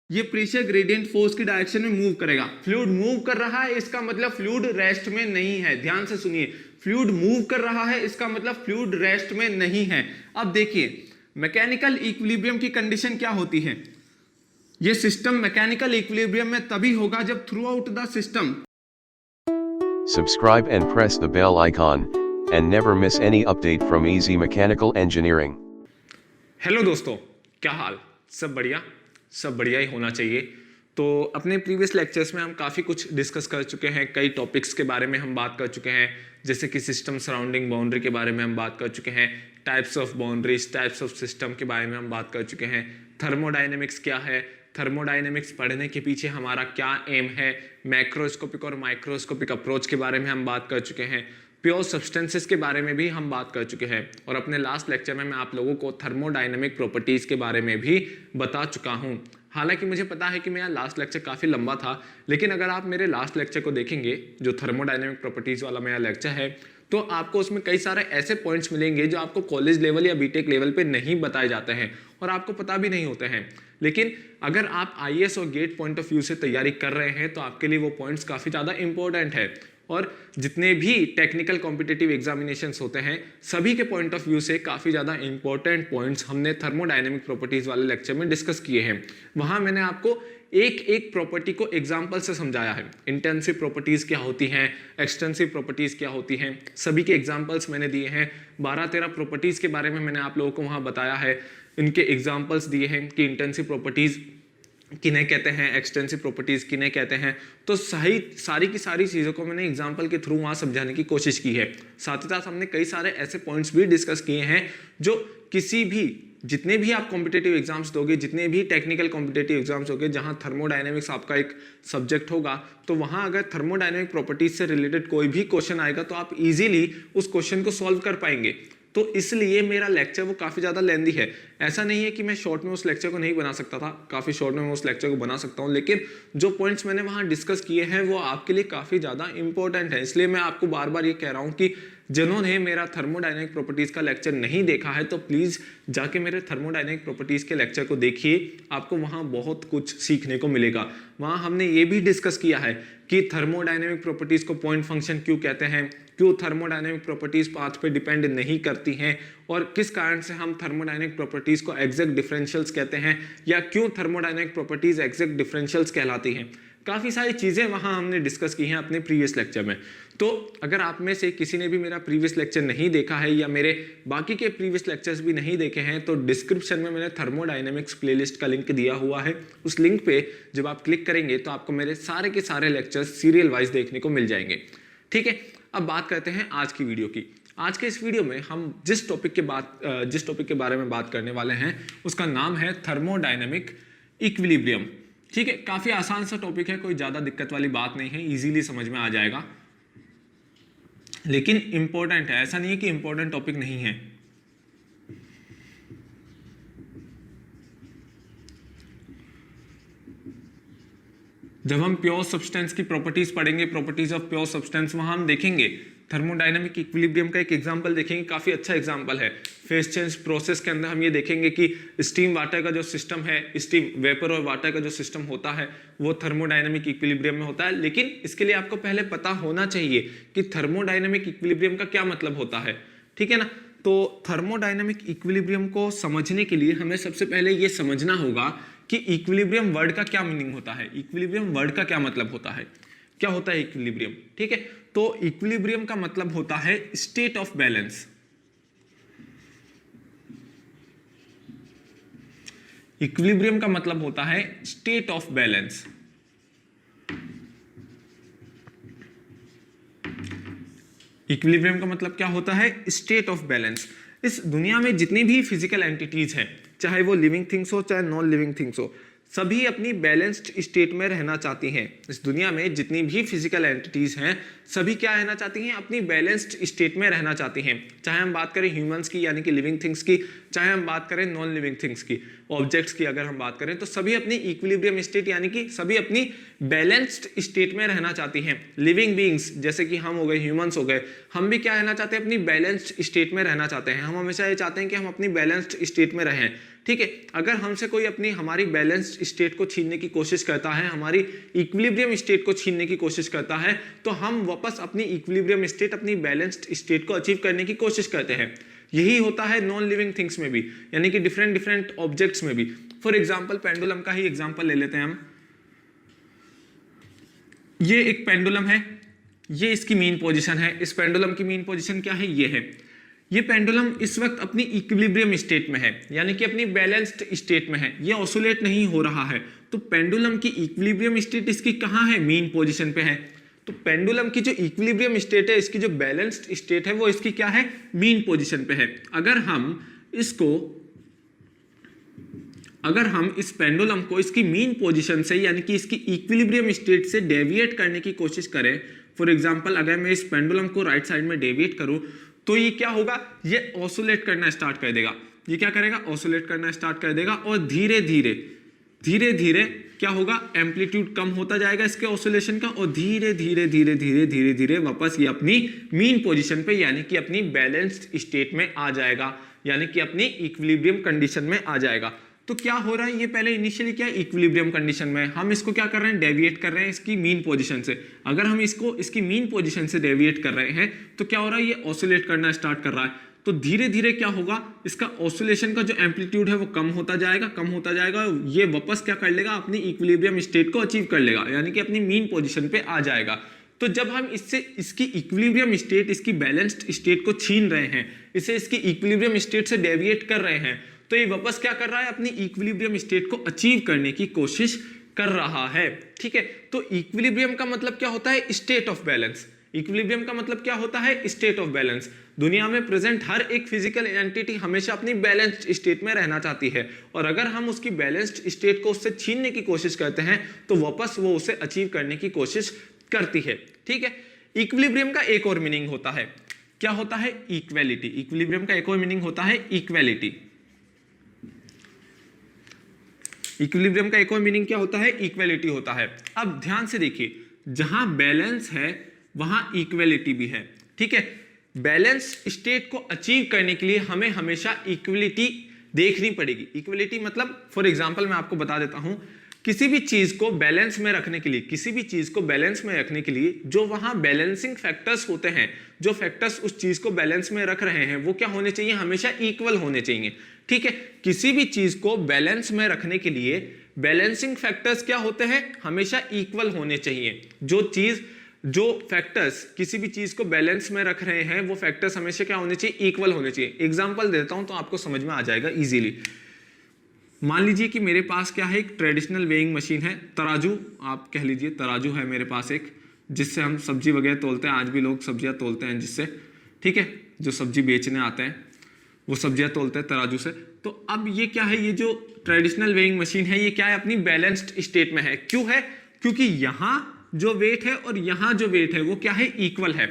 ये pressure gradient force की direction में मूव करेगा। फ्लूइड मूव कर रहा है, इसका मतलब फ्लूइड रेस्ट में नहीं है। ध्यान से सुनिए, फ्लूइड मूव कर रहा है, इसका मतलब फ्लूइड रेस्ट में नहीं है। अब देखिए, मैकेनिकल इक्विलिब्रियम की कंडीशन क्या होती है। ये सिस्टम मैकेनिकल इक्विलिब्रियम में तभी होगा जब through out the system Subscribe and press the bell icon, and never miss any update from Easy Mechanical Engineering. Hello दोस्तों, क्या हाल? सब बढ़िया? सब बढ़िया ही होना चाहिए। तो अपने प्रीवियस लेक्चर्स में हम काफ़ी कुछ डिस्कस कर चुके हैं, कई टॉपिक्स के बारे में हम बात कर चुके हैं, जैसे कि सिस्टम सराउंडिंग बाउंड्री के बारे में हम बात कर चुके हैं, types of boundaries, types of system के बारे में हम बात कर चुके हैं, थर्मोडाइनमिक्स क्या है, थर्मोडाइनमिक्स पढ़ने के पीछे हमारा क्या एम है, मैक्रोस्कोपिक और माइक्रोस्कोपिक अप्रोच के बारे में हम बात कर चुके हैं, प्योर सब्सटेंसेस के बारे में भी हम बात कर चुके हैं, और अपने लास्ट लेक्चर में मैं आप लोगों को थर्मोडाइनमिक प्रॉपर्टीज के बारे में भी बता चुका हूं। हालांकि मुझे पता है कि मेरा लास्ट लेक्चर काफ़ी लंबा था, लेकिन अगर आप मेरे लास्ट लेक्चर को देखेंगे, जो थर्मोडाइनमिक प्रॉपर्टीज वाला मेरा लेक्चर है, तो आपको उसमें कई सारे ऐसे पॉइंट्स मिलेंगे जो आपको कॉलेज लेवल या बीटेक लेवल पे नहीं बताए जाते हैं और आपको पता भी नहीं होते हैं। लेकिन अगर आप आईएएस और गेट पॉइंट ऑफ व्यू से तैयारी कर रहे हैं तो आपके लिए वो पॉइंट्स काफ़ी ज़्यादा इंपॉर्टेंट है। और जितने भी टेक्निकल कॉम्पिटिटिव एग्जामिनेशंस होते हैं, सभी के पॉइंट ऑफ व्यू से काफ़ी ज़्यादा इंपॉर्टेंट पॉइंट्स हमने थर्मोडायनेमिक प्रॉपर्टीज़ वाले लेक्चर में डिस्कस किए हैं। वहाँ मैंने आपको एक एक प्रॉपर्टी को एग्जाम्पल से समझाया है। इंटेंसिव प्रॉपर्टीज़ क्या होती हैं, एक्सटेंसिव प्रॉपर्टीज़ क्या होती हैं, सभी के एग्जाम्पल्स मैंने दिए हैं। 12-13 प्रॉपर्टीज़ के बारे में मैंने आप लोगों को वहाँ बताया है, इनके एग्जाम्पल्स दिए हैं कि इंटेंसिव प्रॉपर्टीज़ किन्हें कहते हैं, एक्सटेंसिव प्रॉपर्टीज किन्हें कहते हैं। तो सारी की सारी चीज़ों को मैंने एग्जांपल के थ्रू वहाँ समझाने की कोशिश की है। साथ ही साथ हमने कई सारे ऐसे पॉइंट्स भी डिस्कस किए हैं जो किसी भी, जितने भी आप कॉम्पिटिटिव एग्जाम्स दोगे, जितने भी टेक्निकल कॉम्पिटिटिव एग्जाम्स दोगे जहाँ थर्मोडायनेमिक्स आपका एक सब्जेक्ट होगा, तो वहाँ अगर थर्मोडायनेमिक प्रॉपर्टीज से रिलेटेड कोई भी क्वेश्चन आएगा तो आप इजीली उस क्वेश्चन को सॉल्व कर पाएंगे। तो इसलिए मेरा लेक्चर वो काफ़ी ज़्यादा लेंदी है। ऐसा नहीं है कि मैं शॉर्ट में उस लेक्चर को नहीं बना सकता था, काफ़ी शॉर्ट में मैं उस लेक्चर को बना सकता हूँ, लेकिन जो पॉइंट्स मैंने वहाँ डिस्कस किए हैं वो आपके लिए काफ़ी ज़्यादा इंपॉर्टेंट है। इसलिए मैं आपको बार बार ये कह रहा हूँ कि जिन्होंने मेरा थर्मोडायनेमिक प्रॉपर्टीज़ का लेक्चर नहीं देखा है तो प्लीज़ जाके मेरे थर्मोडायनेमिक प्रॉपर्टीज़ के लेक्चर को देखिए, आपको वहाँ बहुत कुछ सीखने को मिलेगा। वहाँ हमने ये भी डिस्कस किया है कि थर्मोडायनेमिक प्रॉपर्टीज़ को पॉइंट फंक्शन क्यों कहते हैं, क्यों थर्मोडायनेमिक प्रॉपर्टीज़ पाथ पे डिपेंड नहीं करती हैं, और किस कारण से हम थर्मोडायनेमिक प्रॉपर्टीज़ को एग्जैक्ट डिफरेंशियल्स कहते हैं, या क्यों थर्मोडायनेमिक प्रॉपर्टीज़ एग्जैक्ट डिफरेंशियल्स कहलाती हैं। काफ़ी सारी चीज़ें वहाँ हमने डिस्कस की हैं अपने प्रीवियस लेक्चर में। तो अगर आप में से किसी ने भी मेरा प्रीवियस लेक्चर नहीं देखा है या मेरे बाकी के प्रीवियस लेक्चर्स भी नहीं देखे हैं, तो डिस्क्रिप्शन में मैंने थर्मोडायनेमिक्स प्लेलिस्ट का लिंक दिया हुआ है। उस लिंक पे जब आप क्लिक करेंगे तो आपको मेरे सारे के सारे लेक्चर्स सीरियल वाइज देखने को मिल जाएंगे। ठीक है, अब बात करते हैं आज की वीडियो की। आज के इस वीडियो में हम जिस टॉपिक के बारे में बात करने वाले हैं उसका नाम है थर्मोडायनेमिक इक्विलिब्रियम। ठीक है, काफी आसान सा टॉपिक है, कोई ज्यादा दिक्कत वाली बात नहीं है, इजीली समझ में आ जाएगा, लेकिन इंपॉर्टेंट है। ऐसा नहीं है कि इंपॉर्टेंट टॉपिक नहीं है। जब हम प्योर सब्सटेंस की प्रॉपर्टीज पढ़ेंगे, प्रॉपर्टीज ऑफ प्योर सब्सटेंस, वहां हम देखेंगे थर्मोडायनेमिक इक्विलिब्रियम का एक एग्जांपल देखेंगे, काफी अच्छा एग्जांपल है। फेज चेंज प्रोसेस के अंदर हम ये देखेंगे कि स्टीम वाटर का जो सिस्टम है, स्टीम वेपर और वाटर का जो सिस्टम होता है वो थर्मोडायनेमिक इक्विलिब्रियम में होता है। लेकिन इसके लिए आपको पहले पता होना चाहिए कि थर्मोडायनेमिक इक्विलिब्रियम का क्या मतलब होता है। ठीक है ना, तो थर्मोडायनेमिक इक्विलिब्रियम को समझने के लिए हमें सबसे पहले ये समझना होगा कि इक्विलिब्रियम वर्ड का क्या मीनिंग होता है, इक्विलिब्रियम वर्ड का क्या मतलब होता है, क्या होता है इक्विलिब्रियम। ठीक है, तो इक्विलिब्रियम का मतलब होता है स्टेट ऑफ बैलेंस। इक्विलिब्रियम का मतलब होता है स्टेट ऑफ बैलेंस। इक्विलिब्रियम का मतलब क्या होता है, स्टेट ऑफ बैलेंस। इस दुनिया में जितनी भी फिजिकल एंटिटीज हैं, चाहे वो लिविंग थिंग्स हो चाहे नॉन लिविंग थिंग्स हो, सभी अपनी बैलेंस्ड स्टेट में रहना चाहती हैं। इस दुनिया में जितनी भी फिजिकल एंटिटीज हैं सभी क्या रहना चाहती हैं, अपनी बैलेंस्ड स्टेट में रहना चाहती हैं। चाहे हम बात करें ह्यूमंस की यानी कि लिविंग थिंग्स की, चाहे हम बात करें नॉन लिविंग थिंग्स की, ऑब्जेक्ट्स की अगर हम बात करें, तो सभी अपनी इक्विलिब्रियम स्टेट यानी कि सभी अपनी बैलेंस्ड स्टेट में रहना चाहती हैं। लिविंग बीइंग्स जैसे कि हम हो गए, ह्यूमंस हो गए, हम भी क्या रहना चाहते हैं, अपनी बैलेंस्ड स्टेट में रहना चाहते हैं। हम हमेशा ये चाहते हैं कि हम अपनी बैलेंस्ड स्टेट में रहें। ठीक है। अगर हमसे कोई अपनी हमारी बैलेंस्ड स्टेट को छीनने की कोशिश करता है, हमारी इक्विलिब्रियम स्टेट को छीनने की कोशिश करता है, तो हम वापस अपनी इक्विलिब्रियम स्टेट, अपनी बैलेंस्ड स्टेट को अचीव करने की कोशिश करते हैं। यही होता है नॉन लिविंग थिंग्स में भी, यानी कि डिफरेंट डिफरेंट ऑब्जेक्ट्स में भी। फॉर एग्जाम्पल पेंडुलम का ही एग्जाम्पल ले लेते हैं हम। ये एक पेंडुलम है, ये इसकी मीन पोजीशन है। इस पेंडुलम की मीन पोजीशन क्या है? ये है। ये पेंडुलम इस वक्त अपनी इक्विलिब्रियम स्टेट में है, यानी कि अपनी बैलेंस्ड स्टेट में है, ये ऑसिलेट नहीं हो रहा है। तो पेंडुलम की इक्विलिब्रियम स्टेट इसकी कहाँ है? मीन पोजीशन पे है। तो पेंडुलम की जो इक्विलिब्रियम स्टेट है, इसकी जो बैलेंस्ड स्टेट है, वो इसकी क्या है? मीन पोजीशन पे है। अगर हम इस पेंडुलम को इसकी मीन पोजीशन से, यानी कि इसकी इक्विलिब्रियम स्टेट से डेविएट करने की कोशिश करें, फॉर एग्जांपल अगर मैं इस पेंडुलम को राइट साइड में डेविएट करूं, तो ये क्या होगा? ये ऑसिलेट करना स्टार्ट कर देगा। ये क्या करेगा? ऑसिलेट करना स्टार्ट कर देगा, और धीरे धीरे क्या होगा? एम्पलीट्यूड कम होता जाएगा इसके ऑसिलेशन का, और धीरे धीरे वापस ये अपनी मीन पोजीशन पे, यानी कि अपनी बैलेंस्ड स्टेट में आ जाएगा, यानी कि अपनी इक्विलिब्रियम कंडीशन में आ जाएगा। तो क्या हो रहा है? ये पहले इनिशियली क्या है? इक्विलिब्रियम कंडीशन में। हम इसको क्या कर रहे हैं? डेविएट कर रहे हैं इसकी मीन पोजीशन से। अगर हम इसको इसकी मीन पोजीशन से डेविएट कर रहे हैं, तो क्या हो रहा है? ये ऑसिलेट करना स्टार्ट कर रहा है। तो धीरे धीरे क्या होगा? इसका ऑसिलेशन का जो एम्पलीट्यूड है वो कम होता जाएगा। ये वापस क्या कर लेगा? अपनी इक्विलिब्रियम स्टेट को अचीव कर लेगा, यानी कि अपनी मीन पोजीशन पे आ जाएगा। तो जब हम इससे इसकी इक्विलिब्रियम स्टेट, इसकी बैलेंस्ड स्टेट को छीन रहे हैं, इसे इसकी इक्विलिब्रियम स्टेट से डेविएट कर रहे हैं, तो ये वापस क्या कर रहा है? अपनी इक्विलिब्रियम स्टेट को अचीव करने की कोशिश कर रहा है। ठीक है। तो इक्विलिब्रियम का मतलब क्या होता है? State of balance. इक्विलिब्रियम का मतलब क्या होता है? State of balance. दुनिया में प्रेजेंट हर एक फिजिकल एंटिटी हमेशा अपनी बैलेंस्ड स्टेट में रहना चाहती है, और अगर हम उसकी बैलेंस्ड स्टेट को उससे छीनने की कोशिश करते हैं, तो वापस वो उसे अचीव करने की कोशिश करती है। ठीक है। इक्विलिब्रियम का एक और मीनिंग होता है, क्या होता है? इक्वेलिटी। इक्विलिब्रियम का एक और मीनिंग होता है इक्वेलिटी। इक्विलिब्रियम का एक और मीनिंग क्या होता है? इक्वेलिटी होता है। अब ध्यान से देखिए, जहां बैलेंस है वहां इक्वेलिटी भी है। ठीक है। बैलेंस स्टेट को अचीव करने के लिए हमें हमेशा इक्वलिटी देखनी पड़ेगी। इक्वलिटी मतलब, फॉर एग्जांपल मैं आपको बता देता हूं, किसी भी चीज को बैलेंस में रखने के लिए जो वहां बैलेंसिंग फैक्टर्स होते हैं, जो फैक्टर्स उस चीज को बैलेंस में रख रहे हैं, वो क्या होने चाहिए? हमेशा इक्वल होने चाहिए। ठीक है। किसी भी चीज को बैलेंस में रखने के लिए बैलेंसिंग फैक्टर्स क्या होते हैं? हमेशा इक्वल होने चाहिए। जो फैक्टर्स किसी भी चीज को बैलेंस में रख रहे हैं, वो फैक्टर्स हमेशा क्या होने चाहिए? इक्वल होने चाहिए। एग्जांपल देता हूं तो आपको समझ में आ जाएगा इजीली। मान लीजिए कि मेरे पास क्या है? एक ट्रेडिशनल वेइंग मशीन है, तराजू आप कह लीजिए, तराजू है मेरे पास एक, जिससे हम सब्जी वगैरह तोलते हैं। आज भी लोग सब्जियां तोलते हैं जिससे। ठीक है। जो सब्जी बेचने आते हैं वो सब्जियां तोलते हैं तराजू से। तो अब ये क्या है? ये जो ट्रेडिशनल वेइंग मशीन है, ये क्या है? अपनी बैलेंस्ड स्टेट में है। क्यों है? क्योंकि यहां जो वेट है और यहां जो वेट है वो क्या है? इक्वल है।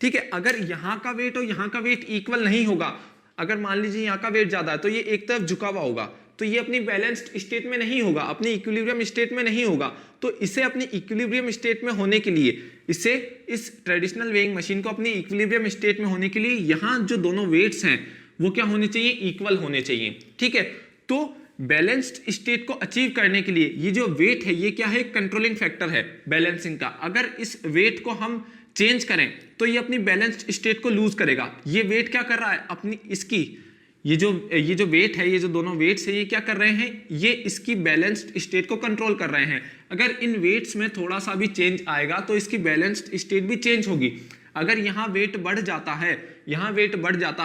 ठीक है। अगर यहां का वेट और यहां का वेट इक्वल नहीं होगा, अगर मान लीजिए यहां का वेट ज्यादा है, तो ये एक तरफ झुका हुआ होगा, तो ये अपनी बैलेंस्ड स्टेट में नहीं होगा, अपनी इक्विलिब्रियम स्टेट में नहीं होगा। तो इसे अपनी इक्विलिब्रियम स्टेट में होने के लिए, इस ट्रेडिशनल वेइंग मशीन को अपनी इक्विलिब्रियम स्टेट में होने के लिए यहां जो दोनों वेट्स हैं वो क्या होने चाहिए? इक्वल होने चाहिए। ठीक है। तो बैलेंस्ड स्टेट को अचीव करने के लिए ये जो वेट है, ये क्या है? कंट्रोलिंग फैक्टर है बैलेंसिंग का। अगर इस वेट को हम चेंज करें तो ये अपनी बैलेंस्ड स्टेट को लूज करेगा। ये वेट क्या कर रहा है? अपनी इसकी ये जो वेट है, ये जो दोनों वेट्स है, ये क्या कर रहे हैं? ये इसकी बैलेंस्ड स्टेट को कंट्रोल कर रहे हैं। अगर इन वेट्स में थोड़ा सा भी चेंज आएगा तो इसकी बैलेंस्ड स्टेट भी चेंज होगी। अगर यहाँ वेट बढ़ जाता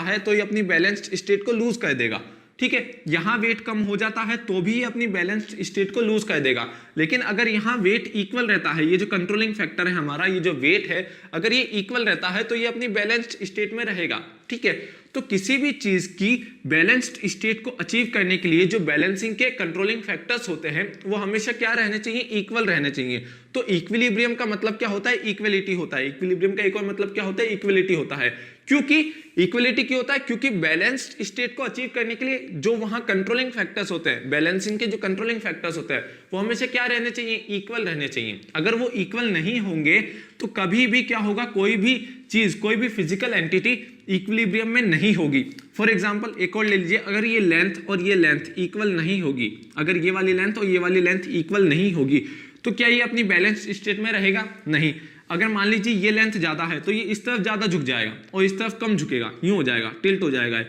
है तो ये अपनी बैलेंस्ड स्टेट को लूज कर देगा। ठीक है। यहां वेट कम हो जाता है तो भी अपनी बैलेंस्ड स्टेट को लूज कर देगा। लेकिन अगर यहां वेट इक्वल रहता है, ये जो कंट्रोलिंग फैक्टर है हमारा, ये जो वेट है, अगर ये इक्वल रहता है तो ये अपनी बैलेंस्ड स्टेट में रहेगा। ठीक है। तो किसी भी चीज की बैलेंस्ड स्टेट को अचीव करने के लिए जो बैलेंसिंग के कंट्रोलिंग फैक्टर्स होते हैं वो हमेशा क्या रहने चाहिए? इक्वल रहने चाहिए। तो इक्विलिब्रियम का मतलब क्या होता है? इक्वलिटी होता है। इक्विलिब्रियम का एक और मतलब क्या होता है? इक्वलिटी होता है। क्योंकि इक्वलिटी क्यों होता है? क्योंकि बैलेंस्ड स्टेट को अचीव करने के लिए जो वहां कंट्रोलिंग फैक्टर्स होते हैं, बैलेंसिंग के जो कंट्रोलिंग फैक्टर्स होते हैं, वो हमेशा क्या रहने चाहिए? इक्वल रहने चाहिए। अगर वो इक्वल नहीं होंगे तो कभी भी क्या होगा? कोई भी चीज, कोई भी फिजिकल एंटिटी इक्विलिब्रियम में नहीं होगी। फॉर एग्जांपल एक और ले लीजिए, अगर ये लेंथ और ये लेंथ इक्वल नहीं होगी, अगर ये वाली लेंथ और ये वाली लेंथ इक्वल नहीं होगी, तो क्या ये अपनी बैलेंस स्टेट में रहेगा? नहीं। अगर मान लीजिए ये लेंथ ज्यादा है तो ये इस तरफ ज्यादा झुक जाएगा और इस तरफ कम झुकेगा, यूं हो जाएगा, टिल्ट हो जाएगा।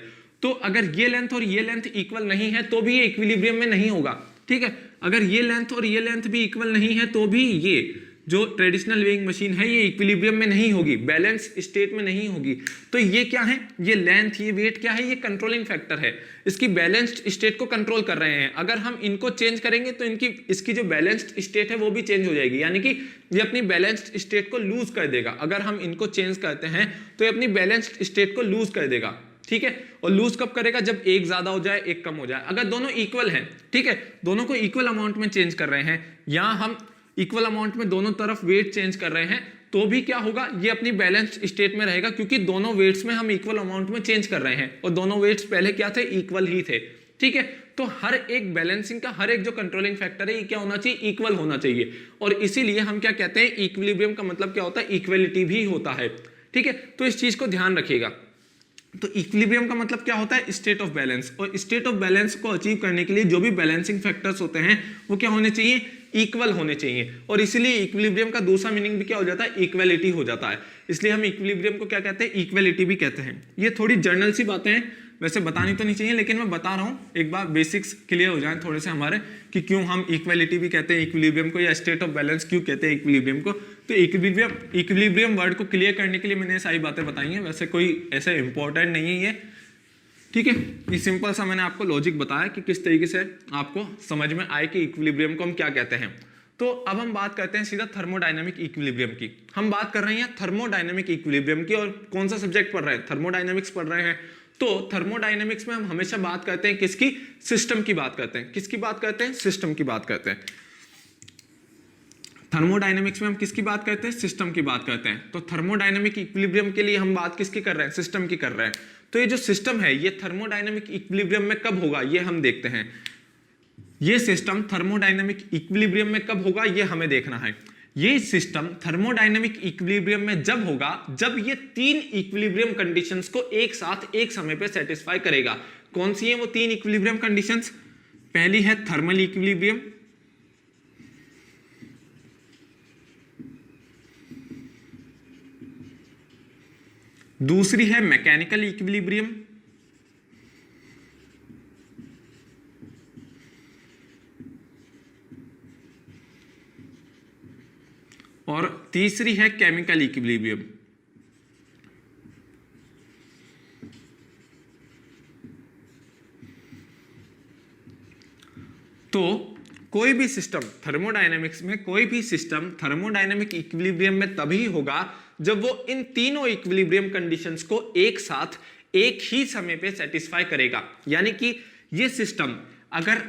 तो अगर ये लेंथ और ये लेंथ इक्वल नहीं है तो भी ये इक्विलिब्रियम में नहीं होगा, ठीक है। अगर ये लेंथ और ये लेंथ भी इक्वल नहीं है तो भी ये जो ट्रेडिशनल वेइंग मशीन है ये इक्विलिब्रियम में नहीं होगी, बैलेंस स्टेट में नहीं होगी। तो ये क्या है, ये लेंथ, ये वेट क्या है, ये कंट्रोलिंग फैक्टर है, इसकी बैलेंस्ड स्टेट को कंट्रोल कर रहे हैं। अगर हम इनको चेंज करेंगे तो इसकी जो बैलेंस्ड स्टेट है वो भी चेंज हो जाएगी, यानी कि ये अपनी बैलेंस्ड स्टेट को लूज कर देगा। अगर हम इनको चेंज करते हैं तो ये अपनी बैलेंस्ड स्टेट को लूज कर देगा, ठीक है। और लूज कब करेगा? जब एक ज्यादा हो जाए एक कम हो जाए। अगर दोनों इक्वल हैं, ठीक है, दोनों को इक्वल अमाउंट में चेंज कर रहे हैं, या हम इक्वल अमाउंट में दोनों तरफ वेट चेंज कर रहे हैं, तो भी क्या होगा, ये अपनी बैलेंस्ड स्टेट में रहेगा, क्योंकि दोनों वेट्स में हम इक्वल अमाउंट में चेंज कर रहे हैं और दोनों वेट्स पहले क्या थे, इक्वल ही थे, ठीक है। तो हर एक बैलेंसिंग का हर एक जो कंट्रोलिंग फैक्टर है ये क्या होना चाहिए, इक्वल होना चाहिए। और इसीलिए हम क्या कहते हैं, इक्विलिब्रियम का मतलब क्या होता है, इक्वलिटी भी होता है, ठीक है। तो इस चीज को ध्यान रखिएगा। तो इक्विलिब्रियम का मतलब क्या होता है, स्टेट ऑफ बैलेंस। और स्टेट ऑफ बैलेंस को अचीव करने के लिए जो भी बैलेंसिंग फैक्टर्स होते हैं वो क्या होने चाहिए, इक्वल होने चाहिए। और इसीलिए इक्विलिब्रियम का दूसरा मीनिंग भी क्या हो जाता है, इक्वलिटी हो जाता है। इसलिए हम इक्विलिब्रियम को क्या कहते हैं, इक्वलिटी भी कहते हैं। ये थोड़ी जर्नल सी बातें हैं, वैसे बतानी तो नहीं चाहिए, लेकिन मैं बता रहा हूं, एक बार बेसिक्स क्लियर हो जाए थोड़े से हमारे, कि क्यों हम इक्वलिटी भी कहते हैं इक्विलिब्रियम को, या स्टेट ऑफ बैलेंस क्यों कहते हैं इक्विलिब्रियम को। तो इक्विलिब्रियम वर्ड को क्लियर करने के लिए मैंने सारी बातें बताई हैं, वैसे कोई ऐसे इंपॉर्टेंट नहीं है ये, ठीक है। ये सिंपल सा मैंने आपको लॉजिक बताया कि किस तरीके से आपको समझ में आए कि इक्विलिब्रियम को हम क्या कहते हैं। तो अब हम बात करते हैं सीधा थर्मोडायनामिक इक्विलिब्रियम की। हम बात कर रहे हैं थर्मोडायनामिक इक्विलिब्रियम की, और कौन सा सब्जेक्ट पढ़ रहे हैं, थर्मोडायनामिक्स पढ़ रहे हैं। तो थर्मोडायनामिक्स में हम हमेशा बात करते हैं किसकी, सिस्टम की बात करते हैं। किसकी बात करते हैं, सिस्टम की बात करते हैं। थर्मोडायनामिक्स में हम किसकी बात करते हैं, सिस्टम की बात करते हैं। तो थर्मोडायनामिक इक्विलिब्रियम के लिए हम बात किसकी कर रहे हैं, सिस्टम की कर रहे हैं। तो ये जो सिस्टम है ये थर्मोडायनामिक इक्विलिब्रियम में कब होगा ये हम देखते हैं। ये सिस्टम थर्मोडायनामिक इक्विलिब्रियम में कब होगा ये हमें देखना है। ये सिस्टम थर्मोडायनामिक इक्विलिब्रियम में जब होगा जब ये तीन इक्विलिब्रियम कंडीशंस को एक साथ एक समय पे सेटिस्फाई करेगा। कौन सी है वो तीन इक्विलिब्रियम कंडीशंस? पहली है थर्मल इक्विलिब्रियम, दूसरी है मैकेनिकल इक्विलिब्रियम, और तीसरी है केमिकल इक्विलिब्रियम। तो कोई भी सिस्टम थर्मोडायनेमिक्स में, कोई भी सिस्टम थर्मोडायनेमिक इक्विलिब्रियम में तभी होगा जब वो इन तीनों इक्विलिब्रियम कंडीशंस को एक साथ एक ही समय पे सेटिस्फाई करेगा। यानी कि ये सिस्टम अगर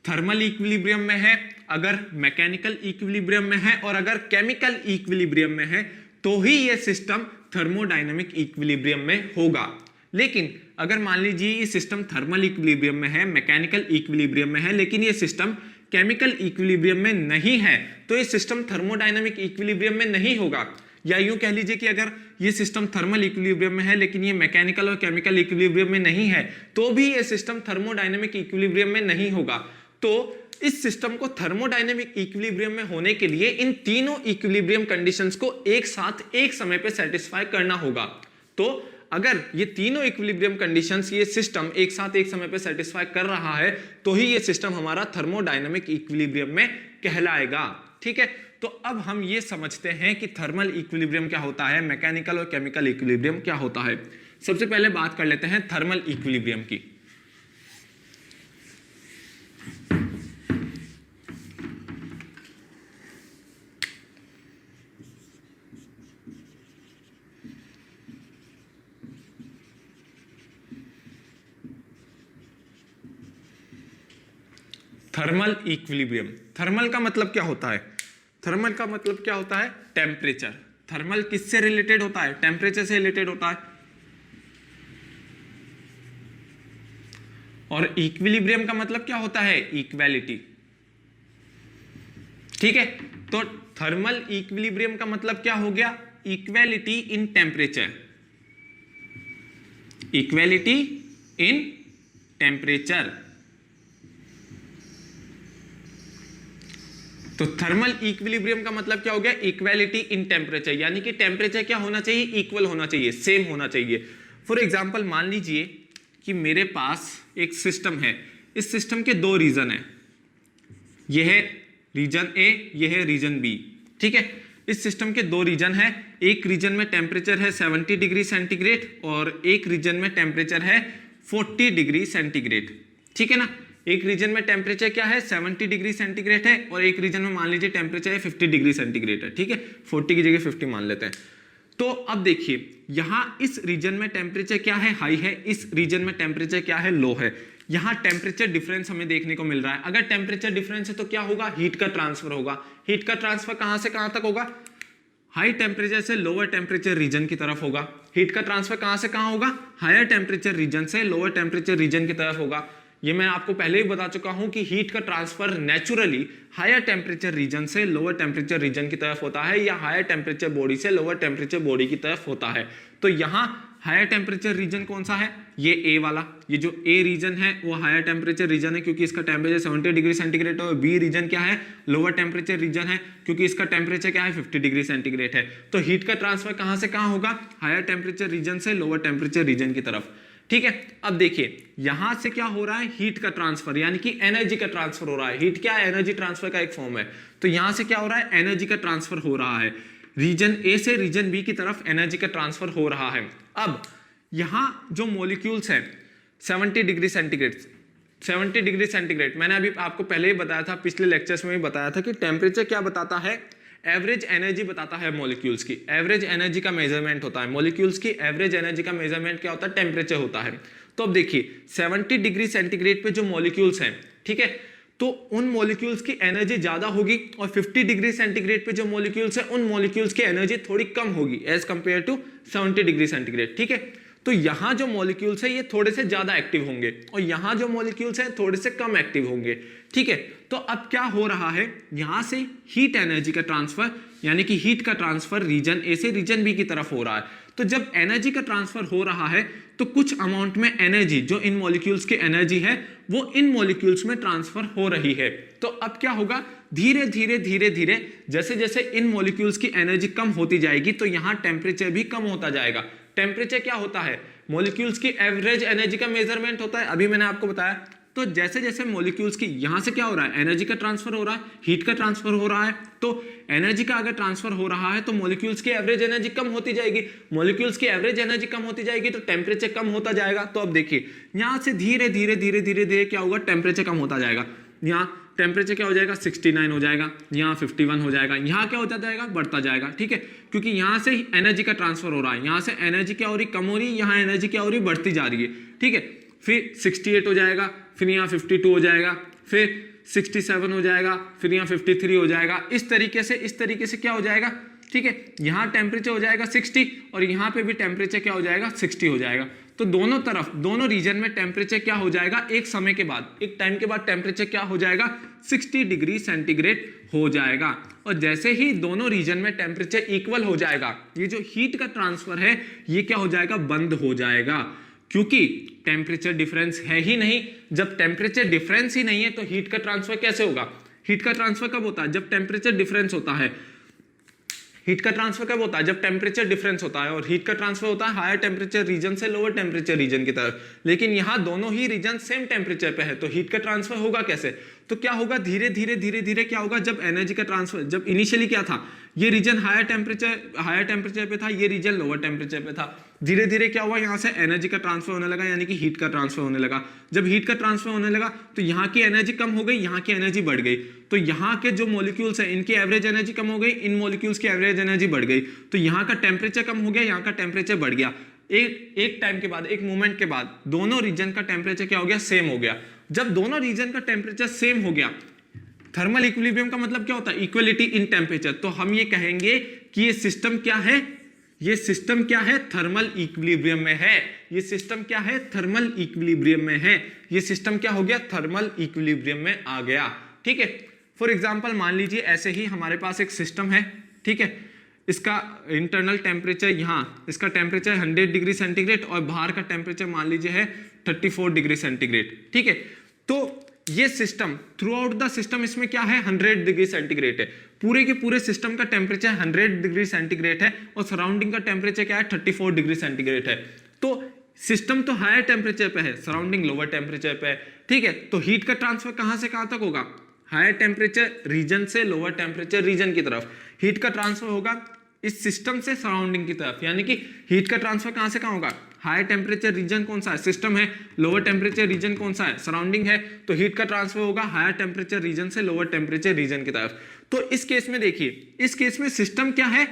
थर्मल इक्विलिब्रियम में है, अगर मैकेनिकल इक्विलिब्रियम में है, और अगर केमिकल इक्विलिब्रियम में है, तो ही ये सिस्टम थर्मोडायनेमिक इक्विलिब्रियम में होगा। लेकिन अगर मान लीजिए ये सिस्टम थर्मल इक्विलिब्रियम में है, मैकेनिकल इक्विलिब्रियम में है, लेकिन ये सिस्टम केमिकल इक्विलिब्रियम में नहीं है, तो ये सिस्टम थर्मोडायनेमिक इक्विलिब्रियम में नहीं होगा। या यूं कह लीजिए कि अगर ये सिस्टम थर्मल इक्विलिब्रियम में है लेकिन ये मैकेनिकल और केमिकल इक्विलिब्रियम में नहीं है, तो भी ये सिस्टम थर्मोडायनेमिक इक्विलिब्रियम में नहीं होगा। तो इस सिस्टम को थर्मोडायनेमिक इक्विलिब्रियम में होने के लिए इन तीनों इक्विलिब्रियम कंडीशंस को एक साथ एक समय पे सेटिस्फाई करना होगा। तो अगर ये तीनों इक्विलिब्रियम कंडीशंस ये सिस्टम एक साथ एक समय पे सेटिस्फाई कर रहा है, तो ही ये सिस्टम हमारा थर्मोडायनेमिक इक्विलिब्रियम में कहलाएगा। ठीक है, तो अब हम ये समझते हैं कि थर्मल इक्विलिब्रियम क्या होता है, मैकेनिकल और केमिकल इक्विलिब्रियम क्या होता है। सबसे पहले बात कर लेते हैं थर्मल इक्विलिब्रियम की। थर्मल इक्विलिब्रियम, थर्मल का मतलब क्या होता है? थर्मल का मतलब क्या होता है? टेम्परेचर। थर्मल किससे रिलेटेड होता है? टेम्परेचर से रिलेटेड होता है। और इक्विलिब्रियम का मतलब क्या होता है? इक्वालिटी। ठीक है, तो थर्मल इक्विलिब्रियम का मतलब क्या हो गया? Equality in temperature. Equality in temperature. तो थर्मल इक्विलिब्रियम का मतलब क्या हो गया? इक्वेलिटी इन टेम्परेचर, यानी कि टेम्परेचर क्या होना चाहिए? इक्वल होना चाहिए, सेम होना चाहिए। फॉर एग्जाम्पल मान लीजिए कि मेरे पास एक सिस्टम है, इस सिस्टम के दो रीजन है, यह है रीजन ए, यह है रीजन बी, ठीक है। इस सिस्टम के दो रीजन है, एक रीजन में टेम्परेचर है 70 डिग्री सेंटीग्रेड और एक रीजन में टेम्परेचर है 40 डिग्री सेंटीग्रेड, ठीक है ना। एक रीजन में टेम्परेचर क्या है? 70 डिग्री सेंटीग्रेड है और एक रीजन में मान लीजिए टेम्परेचर है 50 डिग्री सेंटीग्रेड है, ठीक है। 40 की जगह 50 मान लेते हैं। तो अब देखिए यहां इस रीजन में टेम्परेचर क्या है? हाई है। इस रीजन में टेम्परेचर क्या है? लो है। यहां टेम्परेचर डिफरेंस हमें देखने को मिल रहा है। अगर टेम्परेचर डिफरेंस है तो क्या होगा? हीट का ट्रांसफर होगा। हीट का ट्रांसफर कहां से कहां तक होगा? हाई टेम्परेचर से लोअर टेम्परेचर रीजन की तरफ होगा। हीट का ट्रांसफर कहां से कहां होगा? हायर टेम्परेचर रीजन से लोअर टेम्परेचर रीजन की तरफ होगा। ये मैं आपको पहले ही बता चुका हूं कि हीट का transfer naturally higher temperature region से लोअर टेम्परेचर रीजन की तरफ होता है या हायर टेम्परेचर बॉडी से लोअर टेम्परेचर बॉडी की तरफ होता है। तो यहाँ हायर टेम्परेचर रीजन कौन सा है? ये ए वाला, ये जो ए रीजन है वो हायर टेम्परेचर रीजन है क्योंकि इसका टेम्परेचर 70 डिग्री सेंटीग्रेड है। और बी रीजन क्या है? लोअर टेम्परेचर रीजन है क्योंकि इसका टेम्परेचर क्या है? 50 डिग्री सेंटीग्रेड है। तो हीट का ट्रांसफर कहां से कहां होगा? हायर टेम्परेचर रीजन से लोअर टेम्परेचर रीजन की तरफ, ठीक है। अब देखिए यहां से क्या हो रहा है? हीट का ट्रांसफर, यानी कि एनर्जी का ट्रांसफर हो रहा है। हीट क्या है? एनर्जी ट्रांसफर का एक फॉर्म है। तो यहां से क्या हो रहा है? एनर्जी का ट्रांसफर हो रहा है। रीजन ए से रीजन बी की तरफ एनर्जी का ट्रांसफर हो रहा है। अब यहां जो मॉलिक्यूल्स हैं 70 डिग्री सेंटीग्रेड, 70 डिग्री सेंटीग्रेड मैंने अभी आपको पहले ही बताया था, पिछले लेक्चर्स में भी बताया था कि टेम्परेचर क्या बताता है? एवरेज एनर्जी बताता है मॉलिक्यूल्स की। एवरेज एनर्जी का मेजरमेंट होता है मॉलिक्यूल्स की। एवरेज एनर्जी का मेजरमेंट क्या होता है? टेम्परेचर होता है। तो अब देखिए 70 डिग्री सेंटीग्रेड पे जो मॉलिक्यूल्स हैं, ठीक है, तो उन मॉलिक्यूल्स की एनर्जी ज्यादा होगी और 50 डिग्री सेंटीग्रेड पे जो मॉलिक्यूल्स हैं उन मॉलिक्यूल्स की एनर्जी थोड़ी कम होगी as compare to 70 degree centigrade, ठीक है। तो यहां जो मॉलिक्यूल्स है ये थोड़े से ज्यादा एक्टिव होंगे और यहां जो मॉलिक्यूल्स हैं थोड़े से कम एक्टिव होंगे, ठीक है। तो अब क्या हो रहा है? यहां से हीट एनर्जी का ट्रांसफर, यानी कि हीट का ट्रांसफर रीजन ए से रीजन बी की तरफ हो रहा है। तो जब एनर्जी का ट्रांसफर हो रहा है तो कुछ अमाउंट में एनर्जी, जो इन मॉलिक्यूल्स की एनर्जी है, वो इन मॉलिक्यूल्स में ट्रांसफर हो रही है। तो अब क्या होगा? धीरे धीरे धीरे धीरे जैसे जैसे इन मॉलिक्यूल्स की एनर्जी कम होती जाएगी तो यहां टेम्परेचर भी कम होता जाएगा। टेम्परेचर क्या होता है? मॉलिक्यूल्स की एवरेज एनर्जी का मेजरमेंट होता है, अभी मैंने आपको बताया। तो जैसे जैसे मॉलिक्यूल्स की यहां से क्या हो रहा है? एनर्जी का ट्रांसफर हो रहा है, हीट का ट्रांसफर हो रहा है। तो एनर्जी का अगर ट्रांसफर हो रहा है तो मॉलिक्यूल्स की एवरेज एनर्जी कम होती जाएगी। मॉलिक्यूल्स की एवरेज एनर्जी कम होती जाएगी तो टेम्परेचर कम होता जाएगा। तो अब देखिए यहां से धीरे धीरे धीरे धीरे धीरे क्या होगा? टेम्परेचर कम होता जाएगा। यहाँ टेम्परेचर क्या हो जाएगा? 69 हो जाएगा, यहाँ 51 हो जाएगा, यहाँ क्या होता जाएगा? बढ़ता जाएगा, ठीक है, क्योंकि यहाँ से एनर्जी का ट्रांसफर हो रहा है। यहाँ से एनर्जी क्या हो रही? कम हो रही, यहाँ एनर्जी क्या हो रही? बढ़ती जा रही है, ठीक है। फिर 68 हो जाएगा, फिर यहाँ 52 हो जाएगा, फिर 67 हो जाएगा, फिर यहाँ 53 हो जाएगा। इस तरीके से क्या हो जाएगा? ठीक है, यहाँ टेम्परेचर हो जाएगा 60 और यहाँ पे भी टेम्परेचर क्या हो जाएगा? 60 हो जाएगा। तो दोनों तरफ, दोनों रीजन में टेम्परेचर क्या हो जाएगा? एक समय के बाद, एक टाइम के बाद टेम्परेचर क्या हो जाएगा? 60 डिग्री सेंटीग्रेड हो जाएगा। और जैसे ही दोनों रीजन में टेम्परेचर इक्वल हो जाएगा, ये जो हीट का ट्रांसफर है ये क्या हो जाएगा? बंद हो जाएगा, क्योंकि टेम्परेचर डिफरेंस है ही नहीं। जब टेम्परेचर डिफरेंस ही नहीं है तो हीट का ट्रांसफर कैसे होगा? हीट का ट्रांसफर कब होता है? जब टेम्परेचर डिफरेंस होता है। हीट का ट्रांसफर कब होता है? जब टेम्परेचर डिफरेंस होता है। और हीट का ट्रांसफर होता है हायर टेम्परेचर रीजन से लोअर टेम्परेचर रीजन की तरफ। लेकिन यहाँ दोनों ही रीजन सेम टेम्परेचर पे है, तो हीट का ट्रांसफर होगा कैसे? तो क्या होगा? धीरे धीरे धीरे धीरे क्या होगा? जब एनर्जी का ट्रांसफर, जब इनिशियली क्या था? ये रीजन हायर टेम्परेचर पे था, ये रीजन लोअर टेम्परेचर पे था। धीरे धीरे क्या हुआ? यहाँ से एनर्जी का ट्रांसफर होने लगा, यानी कि हीट का ट्रांसफर होने लगा। जब हीट का ट्रांसफर होने लगा तो यहाँ की एनर्जी कम हो गई, यहाँ की एनर्जी बढ़ गई। तो यहाँ के जो मॉलिक्यूल्स हैं इनकी एवरेज एनर्जी कम हो गई, इन मॉलिक्यूल्स की एवरेज एनर्जी बढ़ गई। तो यहाँ का टेम्परेचर कम हो गया, यहाँ का टेम्परेचर बढ़ गया। एक टाइम के बाद, एक मोमेंट के बाद दोनों रीजन का टेम्परेचर क्या हो गया? सेम हो गया। जब दोनों रीजन का टेम्परेचर सेम हो गया, थर्मल इक्विलिब्रियम का मतलब क्या होता है? Equality in temperature. तो हम ये कहेंगे कि ये सिस्टम क्या है? ये सिस्टम क्या है? थर्मल इक्विलिब्रियम में है। ये सिस्टम क्या है? थर्मल इक्विलिब्रियम में है। ये सिस्टम क्या हो गया? थर्मल इक्विलिब्रियम में आ गया, ठीक है। फॉर एग्जांपल मान लीजिए ऐसे ही हमारे पास एक सिस्टम है, ठीक है। इसका इंटरनल टेम्परेचर यहाँ, इसका टेम्परेचर 100 डिग्री सेंटीग्रेड और बाहर का टेम्परेचर मान लीजिए है 34 डिग्री सेंटीग्रेड, ठीक है। तो ये system through out the system इसमें क्या है 100 डिग्री सेंटीग्रेड है, पूरे के पूरे सिस्टम का टेम्परेचर 100 डिग्री सेंटीग्रेड है और सराउंडिंग का टेम्परेचर क्या है 34 डिग्री सेंटीग्रेड है। तो सिस्टम तो हायर टेम्परेचर पे है, सराउंडिंग लोअर टेम्परेचर पे है, ठीक है। तो हीट का ट्रांसफर कहां से कहां तक होगा, हायर टेम्परेचर रीजन से लोअर टेम्परेचर रीजन की तरफ हीट का ट्रांसफर होगा इस सिस्टम से सराउंडिंग की तरफ, यानी कि हीट का ट्रांसफर कहां से कहां होगा, हायर टेम्परेचर रीजन कौन सा है, सिस्टम है, लोअर टेम्परेचर रीजन कौन सा है, सराउंडिंग है, तो हीट का ट्रांसफर होगा हायर टेम्परेचर रीजन से लोअर टेम्परेचर रीजन की तरफ। तो इस केस में देखिए, इस केस में सिस्टम क्या है,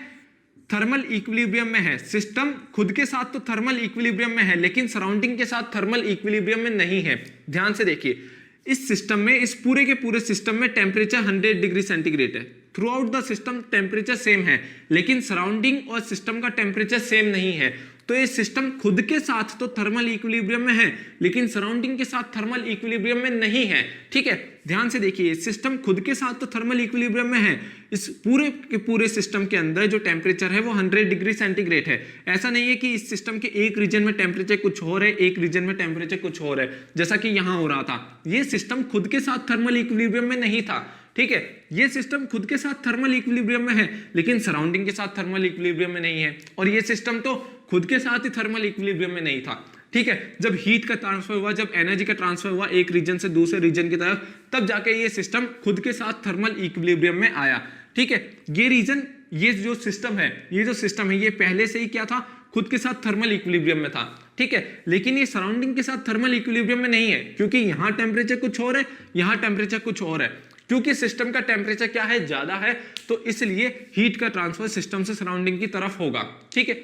थर्मल इक्विलिब्रियम में है, सिस्टम खुद के साथ तो थर्मल इक्विलिब्रियम में है लेकिन सराउंडिंग के साथ थर्मल इक्विलिब्रियम में नहीं है। ध्यान से देखिए, इस सिस्टम में, इस पूरे के पूरे सिस्टम में टेम्परेचर 100 डिग्री सेंटीग्रेड है, throughout the system temperature same है, लेकिन सराउंडिंग और सिस्टम का टेम्परेचर सेम नहीं है। तो ये सिस्टम खुद के साथ तो थर्मल इक्विलिब्रियम में है लेकिन सराउंडिंग के साथ थर्मल इक्विलिब्रियम में नहीं है, ठीक है। ध्यान से देखिए, सिस्टम खुद के साथ तो थर्मल इक्विलिब्रियम में है, इस पूरे के पूरे सिस्टम के अंदर जो टेम्परेचर है वो 100 डिग्री सेंटीग्रेड है। ऐसा नहीं है कि इस सिस्टम के एक रीजन में टेम्परेचर कुछ और है, एक रीजन में टेम्परेचर कुछ और है, जैसा कि यहां हो रहा था। ये सिस्टम खुद के साथ थर्मल इक्विलिब्रियम में नहीं था, ठीक है। ये सिस्टम खुद के साथ थर्मल इक्विलिब्रियम में है लेकिन सराउंडिंग के साथ थर्मल इक्विलिब्रियम में नहीं है, और ये सिस्टम तो खुद के साथ ही थर्मल इक्विलिब्रियम में नहीं था, ठीक है। जब हीट का ट्रांसफर हुआ, जब एनर्जी का ट्रांसफर हुआ एक रीजन से दूसरे रीजन की तरफ, तब जाके ये सिस्टम खुद के साथ थर्मल इक्विलिब्रियम में आया, ठीक है। ये रीजन, ये जो सिस्टम है, ये जो सिस्टम है, ये पहले से ही क्या था, खुद के साथ थर्मल इक्विलिब्रियम में था, ठीक है। लेकिन ये सराउंडिंग के साथ थर्मल इक्विलिब्रियम में नहीं है, क्योंकि यहां टेम्परेचर कुछ और है, यहां टेम्परेचर कुछ और है। क्योंकि सिस्टम का टेम्परेचर क्या है, ज्यादा है, तो इसलिए हीट का ट्रांसफर सिस्टम से सराउंडिंग की तरफ होगा, ठीक है।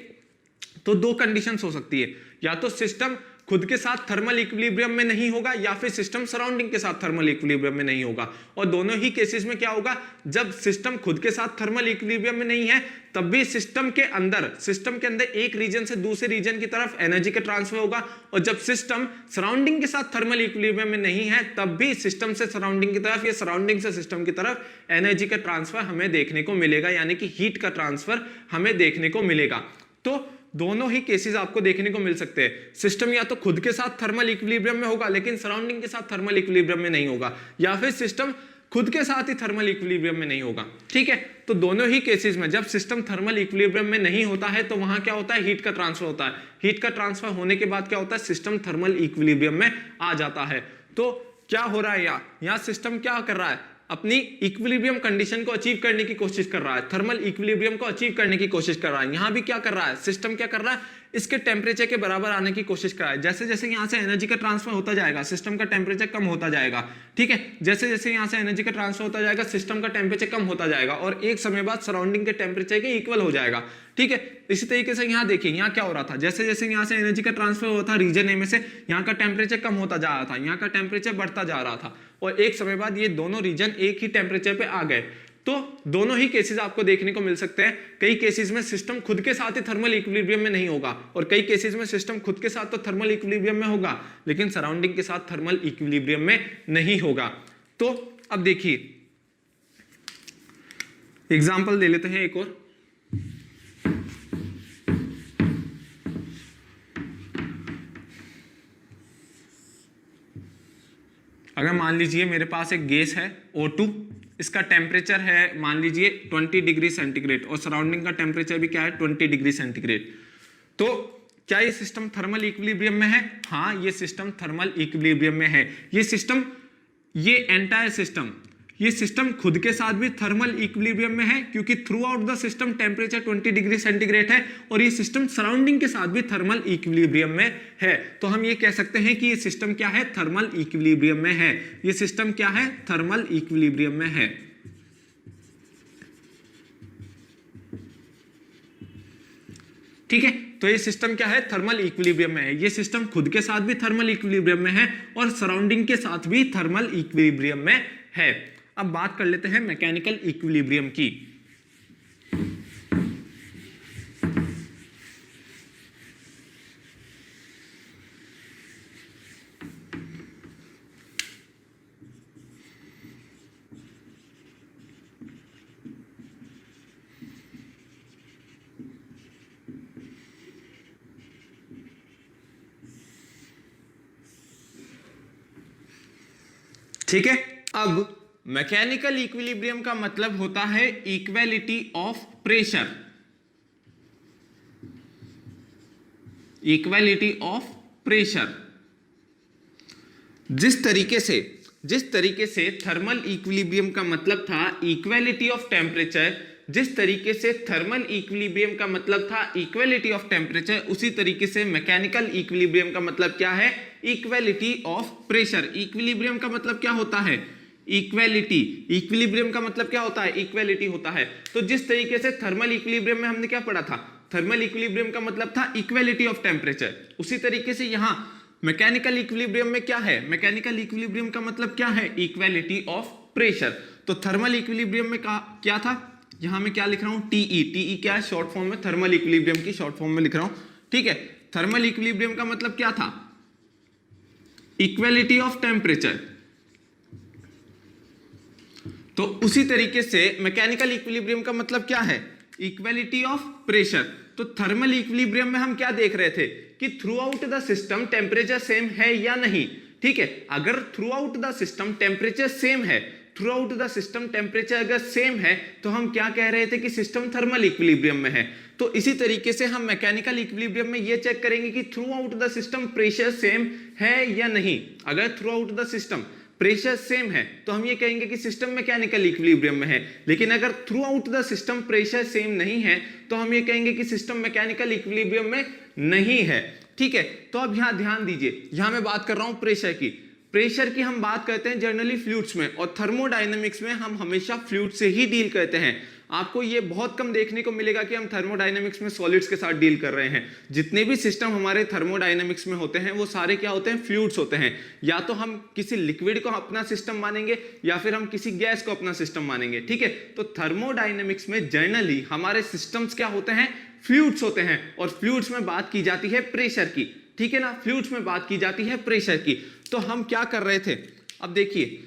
तो दो कंडीशंस हो सकती है, या तो सिस्टम खुद के साथ थर्मल इक्विलिब्रियम में नहीं होगा या फिर सिस्टम सराउंडिंग के साथ थर्मल इक्विलिब्रियम में नहीं होगा। और दोनों ही केसेस में क्या होगा, जब सिस्टम खुद के साथ थर्मल इक्विलिब्रियम में नहीं है तब भी सिस्टम के अंदर एक रीजन से दूसरे रीजन की तरफ एनर्जी का ट्रांसफर होगा, और जब सिस्टम सराउंडिंग के साथ थर्मल इक्विलिब्रियम में नहीं है तब भी सिस्टम से सराउंडिंग की तरफ या सराउंडिंग से सिस्टम की तरफ एनर्जी का ट्रांसफर हमें देखने को मिलेगा, यानी कि हीट का ट्रांसफर हमें देखने को मिलेगा। तो दोनों ही केसेस आपको देखने को मिल सकते हैं, सिस्टम या तो खुद के साथ थर्मल इक्विलिब्रियम में होगा लेकिन सराउंडिंग के साथ थर्मल इक्विलिब्रियम में नहीं होगा, या फिर सिस्टम खुद के साथ ही थर्मल इक्विलिब्रियम में नहीं होगा, ठीक है। तो दोनों ही केसेस में जब सिस्टम थर्मल इक्विलिब्रियम में नहीं होता है तो वहां क्या होता है, हीट का ट्रांसफर होता है। हीट का ट्रांसफर होने के बाद क्या होता है, सिस्टम थर्मल इक्विलिब्रियम में आ जाता है। तो क्या हो रहा है, यहाँ सिस्टम क्या कर रहा है, अपनी इक्विलिब्रियम कंडीशन को अचीव करने की कोशिश कर रहा है, थर्मल इक्विलिब्रियम को अचीव करने की कोशिश कर रहा है। यहां भी क्या कर रहा है, सिस्टम क्या कर रहा है, इसके टेम्परेचर के बराबर आने की कोशिश कर रहा है। जैसे जैसे यहां से एनर्जी का ट्रांसफर होता जाएगा सिस्टम का टेम्परेचर कम होता जाएगा, ठीक है। जैसे जैसे यहां से एनर्जी का ट्रांसफर होता जाएगा सिस्टम का टेम्परेचर कम होता जाएगा और एक समय बाद सराउंडिंग के टेम्परेचर के इक्वल हो जाएगा, ठीक है। इसी तरीके से यहाँ देखिए, यहाँ क्या हो रहा था, जैसे जैसे यहाँ से एनर्जी का ट्रांसफर होता था रीजन ए में से, यहाँ का टेम्परेचर कम होता जा रहा था, यहाँ का टेम्परेचर बढ़ता जा रहा था, और एक समय बाद ये दोनों रीजन एक ही टेम्परेचर पे आ गए। तो दोनों ही केसेस आपको देखने को मिल सकते हैं। कई केसेस में सिस्टम खुद के साथ ही थर्मल इक्विलिब्रियम में नहीं होगा, और कई केसेस में सिस्टम खुद के साथ तो थर्मल इक्विलिब्रियम में होगा लेकिन सराउंडिंग के साथ थर्मल इक्विलिब्रियम में नहीं होगा। तो अब देखिए एग्जांपल दे लेते हैं एक और। अगर मान लीजिए मेरे पास एक गैस है O2, इसका टेम्परेचर है मान लीजिए 20 डिग्री सेंटीग्रेड और सराउंडिंग का टेम्परेचर भी क्या है 20 डिग्री सेंटीग्रेड। तो क्या ये सिस्टम थर्मल इक्विलिब्रियम में है? हाँ, ये सिस्टम थर्मल इक्विलिब्रियम में है। ये एंटायर सिस्टम, ये सिस्टम खुद के साथ भी थर्मल इक्विलिब्रियम में है क्योंकि through out the system temperature 20 degree centigrade है, और ये सिस्टम सराउंडिंग के साथ भी थर्मल इक्विलिब्रियम में है। तो हम ये कह सकते हैं कि ये सिस्टम क्या है, थर्मल इक्विलिब्रियम में है। ये सिस्टम क्या है, थर्मल इक्विलिब्रियम में है। ठीक है, तो ये सिस्टम क्या है, थर्मल इक्विलिब्रियम में है। ये सिस्टम खुद के साथ भी थर्मल इक्विलिब्रियम में है और सराउंडिंग के साथ भी थर्मल इक्विलिब्रियम में है। अब बात कर लेते हैं मैकेनिकल इक्विलिब्रियम की। ठीक है। अब मैकेनिकल इक्विलिब्रियम का मतलब होता है equality of pressure, equality of pressure. जिस तरीके से थर्मल इक्विलिब्रियम का मतलब था इक्वेलिटी ऑफ टेम्परेचर, जिस तरीके से थर्मल इक्विलिब्रियम का मतलब था इक्वेलिटी ऑफ टेम्परेचर, उसी तरीके से मैकेनिकल इक्विलिब्रियम का मतलब क्या है, इक्वेलिटी ऑफ प्रेशर। इक्विलिब्रियम का मतलब क्या होता है, इक्वेलिटी। इक्विलिब्रियम का मतलब क्या होता है, इक्वेलिटी होता है। तो जिस तरीके से थर्मल इक्विलिब्रियम में हमने क्या पढ़ा था, थर्मल इक्विलिब्रियम का मतलब था इक्वेलिटी ऑफ टेम्परेचर, उसी तरीके से यहां मैकेनिकल इक्विलिब्रियम में क्या है, मैकेनिकल इक्विलिब्रियम का मतलब क्या है, इक्वेलिटी ऑफ प्रेशर। तो थर्मल इक्विलिब्रियम में क्या था, यहां मैं क्या लिख रहा हूं, टीई। टीई क्या है, शॉर्ट फॉर्म में, थर्मल इक्विलिब्रियम की शॉर्ट फॉर्म में लिख रहा हूं। ठीक है, थर्मल इक्विलिब्रियम का मतलब क्या था, इक्वेलिटी ऑफ टेम्परेचर। तो उसी तरीके से मैकेनिकल इक्विलिब्रियम का मतलब क्या है, इक्वेलिटी ऑफ प्रेशर। तो थर्मल इक्विलिब्रियम में हम क्या देख रहे थे कि throughout the system temperature same है या नहीं। ठीक है, अगर throughout the system temperature same है, throughout the system temperature अगर सेम है, तो हम क्या कह रहे थे कि सिस्टम थर्मल इक्विलिब्रियम में है। तो इसी तरीके से हम मैकेनिकल इक्विलिब्रियम में ये चेक करेंगे कि throughout the system pressure same है या नहीं। अगर throughout the system pressure same है तो हम ये कहेंगे कि सिस्टम मैकेनिकल इक्विलिब्रियम में है। लेकिन अगर throughout the system pressure same नहीं है तो हम ये कहेंगे कि सिस्टम मैकेनिकल इक्विलिब्रियम में नहीं है। ठीक है, तो अब यहां ध्यान दीजिए, यहां मैं बात कर रहा हूं प्रेशर की। प्रेशर की हम बात करते हैं जनरली फ्लूइड्स में, और थर्मोडायनेमिक्स में हम हमेशा फ्लूइड से ही डील करते हैं। आपको ये बहुत कम देखने को मिलेगा कि हम थर्मोडायनेमिक्स में सॉलिड्स के साथ डील कर रहे हैं। जितने भी सिस्टम हमारे थर्मोडायनेमिक्स में होते हैं वो सारे क्या होते हैं, फ्लूइड्स होते हैं। या तो हम किसी लिक्विड को अपना सिस्टम मानेंगे या फिर हम किसी गैस को अपना सिस्टम मानेंगे। ठीक है, तो थर्मोडायनेमिक्स में जनरली हमारे सिस्टम्स क्या होते हैं, फ्लूइड्स होते हैं, और फ्लूइड्स में बात की जाती है प्रेशर की। ठीक है ना, फ्लूइड्स में बात की जाती है प्रेशर की। तो हम क्या कर रहे थे, अब देखिए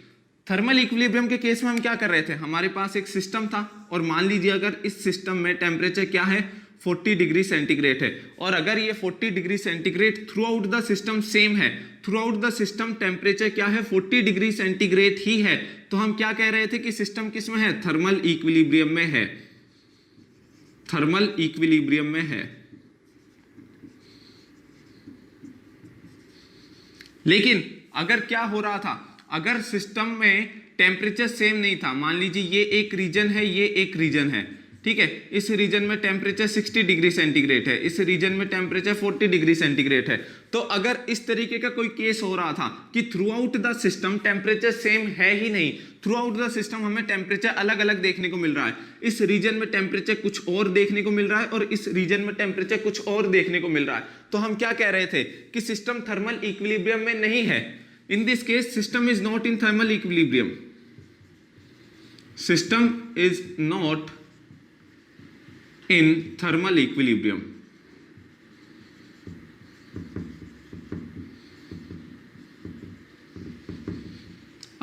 थर्मल इक्विलिब्रियम के केस में हम क्या कर रहे थे, हमारे पास एक सिस्टम था और मान लीजिए अगर इस सिस्टम में टेम्परेचर क्या है, 40 डिग्री सेंटीग्रेड है, और अगर ये 40 degree centigrade throughout the system same है, throughout the system temperature क्या है, 40 डिग्री सेंटीग्रेड ही है, तो हम क्या कह रहे थे कि सिस्टम किस में है, थर्मल इक्विलिब्रियम में है, थर्मल इक्विलिब्रियम में है। लेकिन अगर क्या हो रहा था, अगर सिस्टम में टेम्परेचर सेम नहीं था, मान लीजिए ये एक रीजन है, ये एक रीजन है। ठीक है, इस रीजन में टेम्परेचर 60 डिग्री सेंटीग्रेड है, इस रीजन में टेम्परेचर 40 डिग्री सेंटीग्रेड है। तो अगर इस तरीके का कोई केस हो रहा था कि throughout the system temperature same है ही नहीं, थ्रू आउट द सिस्टम हमें टेम्परेचर अलग अलग देखने को मिल रहा है, इस रीजन में टेम्परेचर कुछ और देखने को मिल रहा है और इस रीजन में टेम्परेचर कुछ और देखने को मिल रहा है, तो हम क्या कह रहे थे कि सिस्टम थर्मल इक्विलिब्रियम में नहीं है। In this case, system is not in thermal equilibrium. System is not in thermal equilibrium.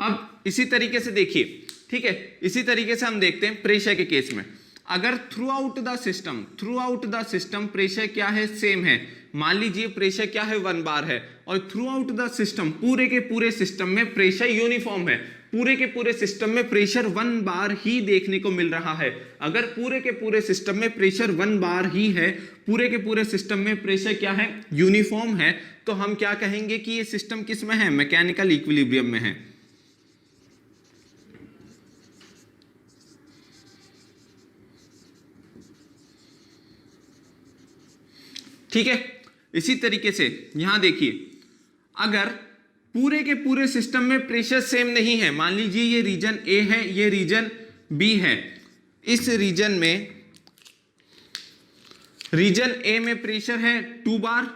अब इसी तरीके से देखिए, ठीक है, इसी तरीके से हम देखते हैं प्रेशर के केस में। अगर throughout the system pressure क्या है, सेम है, मान लीजिए प्रेशर क्या है, 1 बार है, और थ्रू आउट द सिस्टम पूरे के पूरे सिस्टम में प्रेशर यूनिफॉर्म है, पूरे के पूरे सिस्टम में प्रेशर 1 बार ही देखने को मिल रहा है। अगर पूरे के पूरे सिस्टम में प्रेशर 1 बार ही है, पूरे के पूरे सिस्टम में प्रेशर क्या है, यूनिफॉर्म है, तो हम क्या कहेंगे कि ये सिस्टम किस में है, मैकेनिकल इक्विलिब्रियम में है। ठीक है, इसी तरीके से यहां देखिए, अगर पूरे के पूरे सिस्टम में प्रेशर सेम नहीं है, मान लीजिए ये रीजन ए है, ये रीजन बी है, इस रीजन ए में प्रेशर है 2 बार,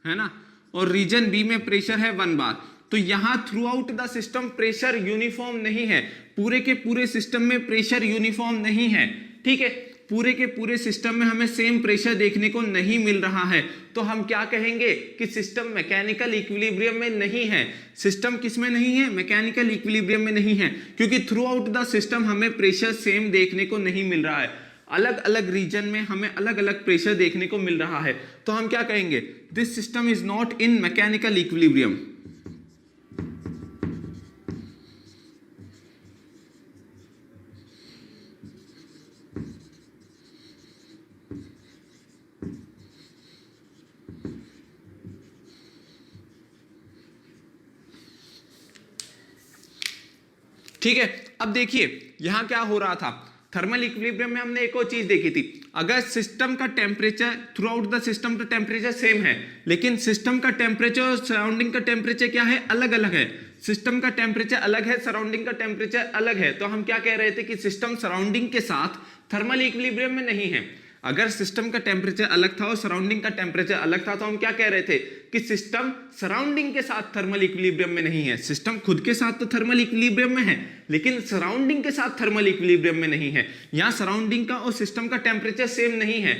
है ना, और रीजन बी में प्रेशर है 1 बार, तो यहां through out the system pressure uniform नहीं है, पूरे के पूरे सिस्टम में प्रेशर यूनिफॉर्म नहीं है। ठीक है, पूरे के पूरे सिस्टम में हमें सेम प्रेशर देखने को नहीं मिल रहा है, तो हम क्या कहेंगे कि सिस्टम मैकेनिकल इक्विलिब्रियम में नहीं है। सिस्टम किस में नहीं है, मैकेनिकल इक्विलिब्रियम में नहीं है, क्योंकि थ्रू आउट द सिस्टम हमें प्रेशर सेम देखने को नहीं मिल रहा है, अलग अलग रीजन में हमें अलग अलग प्रेशर देखने को मिल रहा है। तो हम क्या कहेंगे, this system is not in mechanical equilibrium. ठीक है, अब देखिए यहां क्या हो रहा था, थर्मल इक्विलिब्रियम में हमने एक और चीज देखी थी, अगर सिस्टम का temperature through out the system का टेम्परेचर सेम है, लेकिन सिस्टम का टेम्परेचर और सराउंडिंग का टेम्परेचर क्या है, अलग अलग है। सिस्टम का टेम्परेचर अलग है, सराउंडिंग का टेम्परेचर अलग है, तो हम क्या कह रहे थे कि सिस्टम सराउंडिंग के साथ थर्मल इक्विलिब्रियम में नहीं है। अगर सिस्टम का टेम्परेचर अलग था और सराउंडिंग का टेम्परेचर अलग था, तो हम क्या कह रहे थे कि सिस्टम सराउंडिंग के साथ थर्मल इक्विलिब्रियम में नहीं है। सिस्टम खुद के साथ तो थर्मल इक्विलिब्रियम में है, लेकिन सराउंडिंग के साथ थर्मल इक्विलिब्रियम में नहीं है। यहां सराउंडिंग का और सिस्टम का टेम्परेचर सेम नहीं है।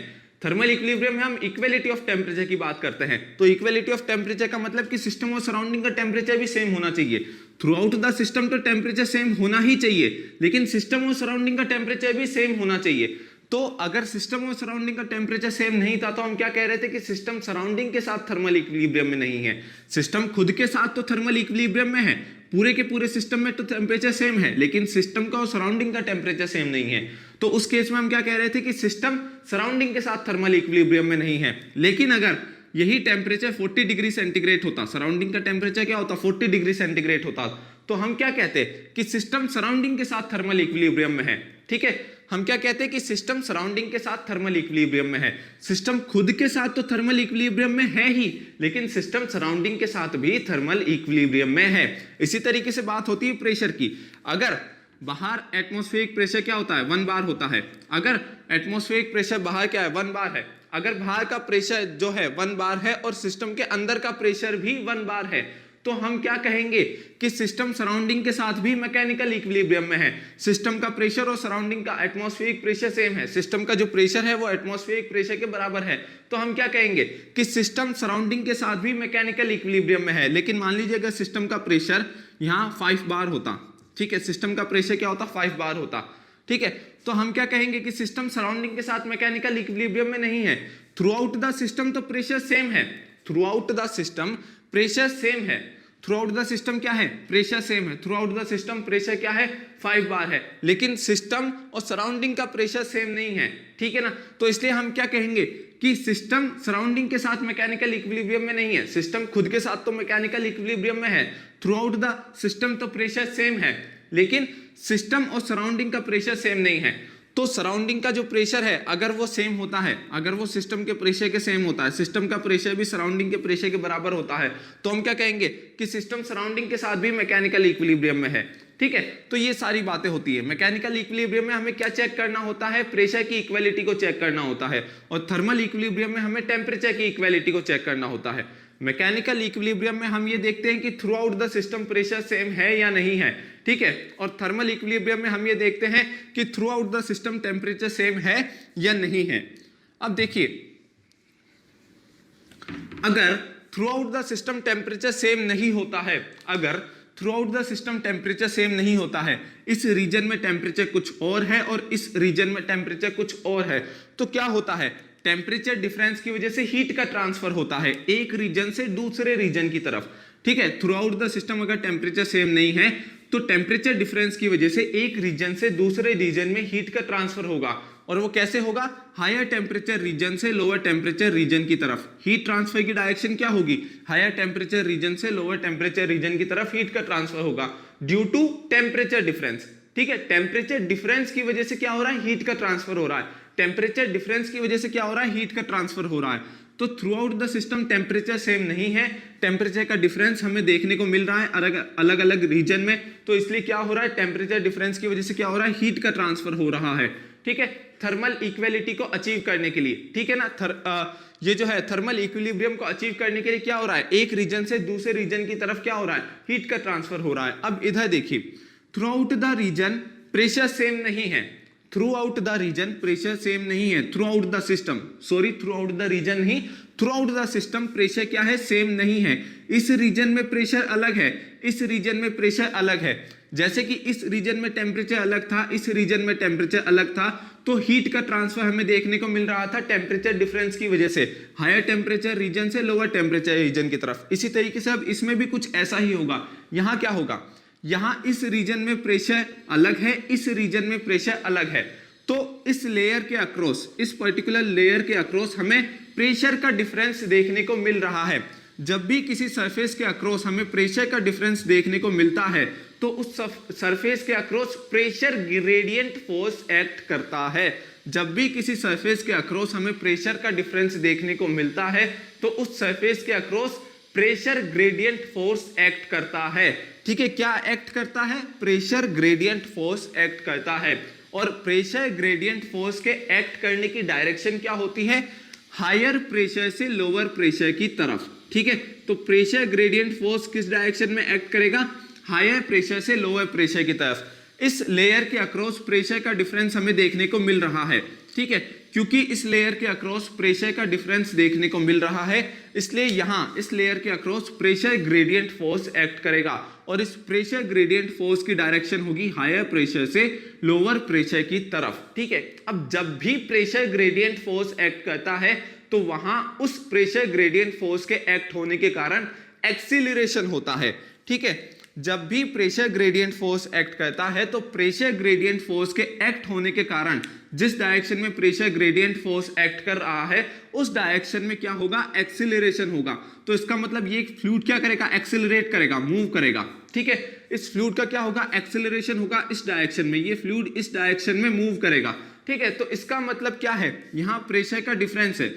थर्मल इक्विलिब्रियम में हम इक्वलिटी ऑफ टेम्परेचर की बात करते हैं, तो इक्वलिटी ऑफ टेम्परेचर का मतलब कि सिस्टम और सराउंडिंग का टेम्परेचर भी सेम होना चाहिए। थ्रू आउट द सिस्टम तो टेम्परेचर सेम होना ही चाहिए, लेकिन सिस्टम और सराउंडिंग का टेम्परेचर भी सेम होना चाहिए। तो अगर सिस्टम और सराउंडिंग का टेम्परेचर सेम नहीं था, तो हम क्या कह रहे थे कि सिस्टम सराउंडिंग के साथ थर्मल इक्विलिब्रियम में नहीं है। सिस्टम खुद के साथ तो थर्मल इक्विलिब्रियम में है, पूरे के पूरे सिस्टम में तो टेम्परेचर सेम है, लेकिन सिस्टम का और सराउंडिंग का टेम्परेचर सेम नहीं है। तो उस केस में हम क्या कह रहे थे कि सिस्टम सराउंडिंग के साथ थर्मल इक्विलिब्रियम में नहीं है। लेकिन अगर यही टेम्परेचर 40 डिग्री सेंटीग्रेड होता, सराउंडिंग का टेम्परेचर क्या होता, 40 डिग्री सेंटीग्रेड होता, तो हम क्या कहते कि सिस्टम सराउंडिंग के साथ थर्मल इक्विलिब्रियम में है। ठीक है, हम क्या कहते हैं कि सिस्टम सराउंडिंग के साथ थर्मल इक्विलिब्रियम में है। सिस्टम खुद के साथ तो थर्मल इक्विलिब्रियम में है ही, लेकिन सिस्टम सराउंडिंग के साथ भी थर्मल इक्विलिब्रियम में है। इसी तरीके से बात होती है प्रेशर की। अगर बाहर एटमॉस्फेरिक प्रेशर क्या होता है, 1 बार होता है। अगर एटमॉस्फेरिक प्रेशर बाहर क्या है, 1 बार है। अगर बाहर का प्रेशर जो है 1 बार है और सिस्टम के अंदर का प्रेशर भी 1 बार है, तो हम क्या कहेंगे कि सिस्टम सराउंडिंग के साथ भी मैकेनिकल इक्विलिब्रियम में है। सिस्टम का प्रेशर और सराउंडिंग का एटमॉस्फेरिक प्रेशर सेम है, सिस्टम का जो प्रेशर है वो एटमॉस्फेरिक प्रेशर के बराबर है, तो हम क्या कहेंगे कि सिस्टम सराउंडिंग के साथ भी मैकेनिकल इक्विलिब्रियम में है। लेकिन मान लीजिए अगर सिस्टम का प्रेशर यहाँ 5 बार होता, ठीक है, सिस्टम का प्रेशर क्या होता, 5 बार होता, ठीक है, तो हम क्या कहेंगे कि सिस्टम सराउंडिंग के साथ मैकेनिकल इक्विलिब्रियम में नहीं है। थ्रू आउट द सिस्टम तो प्रेशर सेम है, throughout the system pressure same है, थ्रू आउट द सिस्टम क्या है, प्रेशर सेम है, throughout the system pressure क्या है, 5 बार है, लेकिन सिस्टम और सराउंडिंग का प्रेशर सेम नहीं है। ठीक है ना, तो इसलिए हम क्या कहेंगे कि सिस्टम सराउंडिंग के साथ मैकेनिकल इक्विलिब्रियम में नहीं है, सिस्टम खुद के साथ तो मैकेनिकल इक्विलिब्रियम में है। थ्रू आउट द सिस्टम तो प्रेशर सेम है, लेकिन सिस्टम और सराउंडिंग का प्रेशर सेम नहीं है। तो सराउंडिंग का जो प्रेशर है अगर वो सेम होता है, अगर वो सिस्टम के प्रेशर के सेम होता है, सिस्टम का प्रेशर भी सराउंडिंग के प्रेशर के बराबर होता है, तो हम क्या कहेंगे कि सिस्टम सराउंडिंग के साथ भी मैकेनिकल इक्विलिब्रियम में है। ठीक है, तो ये सारी बातें होती है। मैकेनिकल इक्विलिब्रियम में हमें क्या चेक करना होता है, प्रेशर की इक्वालिटी को चेक करना होता है, और थर्मल इक्विलिब्रियम में हमें टेम्परेचर की इक्वालिटी को चेक करना होता है। मैकेनिकल इक्विलिब्रियम में हम ये देखते हैं कि throughout the system pressure same है या नहीं है, ठीक है, और थर्मल इक्विलिब्रियम में हम ये देखते हैं कि throughout the system temperature same है या नहीं है। अब देखिए, अगर throughout the system temperature same नहीं होता है, अगर throughout the system temperature same नहीं होता है, इस रीजन में टेम्परेचर कुछ और है और इस रीजन में टेम्परेचर कुछ और है, तो क्या होता है, टेम्परेचर डिफरेंस की वजह से हीट का ट्रांसफर होता है एक रीजन से दूसरे रीजन की तरफ। ठीक है, थ्रू आउट द सिस्टम अगर टेम्परेचर सेम नहीं है, तो टेम्परेचर डिफरेंस की वजह से एक रीजन से दूसरे रीजन में हीट का ट्रांसफर होगा, और वो कैसे होगा, हायर टेम्परेचर रीजन से लोअर टेम्परेचर रीजन की तरफ। हीट ट्रांसफर की डायरेक्शन क्या होगी, हायर टेम्परेचर रीजन से लोअर टेम्परेचर रीजन की तरफ हीट का ट्रांसफर होगा ड्यू टू टेम्परेचर डिफरेंस। ठीक है, टेम्परेचर डिफरेंस की वजह से क्या हो रहा है, हीट का ट्रांसफर हो रहा है, टेम्परेचर डिफरेंस की वजह से क्या हो रहा है, हीट का ट्रांसफर हो रहा है। तो through out the system temperature same नहीं है, टेम्परेचर का डिफरेंस हमें देखने को मिल रहा है अलग अलग रीजन में, तो इसलिए क्या हो रहा है, टेम्परेचर डिफरेंस की वजह से क्या हो रहा है, हीट का ट्रांसफर हो रहा है। ठीक है, थर्मल इक्वालिटी को अचीव करने के लिए, ठीक है ना, ये जो है थर्मल इक्विलिब्रियम को अचीव करने के लिए क्या हो रहा है, एक रीजन से दूसरे रीजन की तरफ क्या हो रहा है, हीट का ट्रांसफर हो रहा है। अब इधर देखिए, throughout the region pressure same नहीं है, throughout the region pressure same नहीं है, throughout the system, sorry throughout the region नहीं, throughout the system pressure क्या है, सेम नहीं है। इस रीजन में प्रेशर अलग है, इस रीजन में प्रेशर अलग है। जैसे कि इस रीजन में टेम्परेचर अलग था, इस रीजन में टेम्परेचर अलग था, तो हीट का ट्रांसफर हमें देखने को मिल रहा था टेम्परेचर डिफरेंस की वजह से, हायर टेम्परेचर रीजन से लोअर टेम्परेचर रीजन की तरफ। इसी तरीके से अब इसमें भी कुछ ऐसा ही होगा। यहाँ क्या होगा, यहाँ इस रीजन में प्रेशर अलग है, इस रीजन में प्रेशर अलग है, तो इस लेयर के अक्रॉस, इस पर्टिकुलर लेयर के अक्रॉस हमें प्रेशर का डिफरेंस देखने को मिल रहा है। जब भी किसी सरफेस के अक्रॉस हमें प्रेशर का डिफरेंस देखने को मिलता है, तो उस सरफेस के across pressure gradient force act करता है। जब भी किसी सरफेस के अक्रॉस हमें प्रेशर का डिफरेंस देखने को मिलता है तो उस सरफेस के across pressure gradient force act करता है। ठीक है, क्या एक्ट करता है? प्रेशर ग्रेडियंट फोर्स एक्ट करता है। और प्रेशर ग्रेडियंट फोर्स के एक्ट करने की डायरेक्शन क्या होती है? हायर प्रेशर से लोअर प्रेशर की तरफ। ठीक है, तो प्रेशर ग्रेडियंट फोर्स किस डायरेक्शन में एक्ट करेगा? हायर प्रेशर से लोअर प्रेशर की तरफ। इस लेयर के अक्रॉस प्रेशर का डिफरेंस हमें देखने को मिल रहा है। ठीक है, क्योंकि इस लेयर के अक्रॉस प्रेशर का डिफरेंस देखने को मिल रहा है, इसलिए यहां इस लेयर के across pressure gradient force act करेगा और इस प्रेशर ग्रेडियंट फोर्स की डायरेक्शन होगी हायर प्रेशर से लोअर प्रेशर की तरफ। ठीक है, अब जब भी प्रेशर ग्रेडियंट फोर्स एक्ट करता है तो वहां उस प्रेशर ग्रेडियंट फोर्स के एक्ट होने के कारण एक्सीलरेशन होता है। ठीक है, जब भी प्रेशर ग्रेडियंट फोर्स एक्ट करता है तो प्रेशर ग्रेडियंट फोर्स के एक्ट होने के कारण जिस डायरेक्शन में प्रेशर ग्रेडियंट फोर्स एक्ट कर रहा है उस डायरेक्शन में क्या होगा? एक्सीलरेशन होगा। तो इसका मतलब ये फ्लूइड क्या करेगा? एक्सीलरेट करेगा, मूव करेगा। ठीक है, इस फ्लूइड का क्या होगा? एक्सीलरेशन होगा इस डायरेक्शन में, ये फ्लूइड इस डायरेक्शन में मूव करेगा। ठीक है, तो इसका मतलब क्या है? यहां प्रेशर का डिफरेंस है,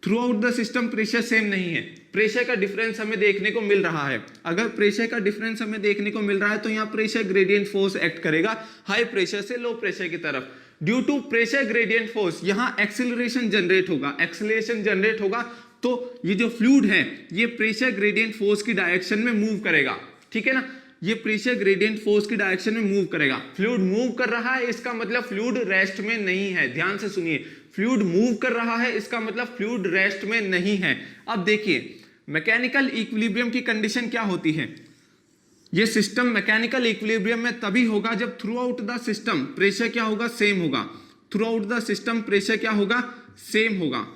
throughout the system pressure same नहीं है, प्रेशर का डिफरेंस हमें देखने को मिल रहा है। अगर प्रेशर का डिफरेंस हमें देखने को मिल रहा है तो यहाँ प्रेशर ग्रेडियंट फोर्स एक्ट करेगा हाई प्रेशर से लो प्रेशर की तरफ। Due to pressure gradient force यहाँ एक्सीलरेशन जनरेट होगा। एक्सीलरेशन जनरेट होगा तो ये जो फ्लूइड है ये प्रेशर ग्रेडियंट फोर्स की डायरेक्शन में मूव करेगा। ठीक है ना, ये प्रेशर ग्रेडियंट फोर्स की डायरेक्शन में मूव करेगा। फ्लूइड मूव कर रहा है, इसका मतलब फ्लूइड रेस्ट में नहीं है। ध्यान से सुनिए, फ्लूइड मूव कर रहा है इसका मतलब फ्लूइड रेस्ट में नहीं है। अब देखिए, मैकेनिकल इक्विलिब्रियम की कंडीशन क्या होती है? ये सिस्टम मैकेनिकल इक्विलिब्रियम में तभी होगा जब through out the system pressure क्या होगा? सेम होगा। Through out the system pressure क्या होगा? सेम होगा।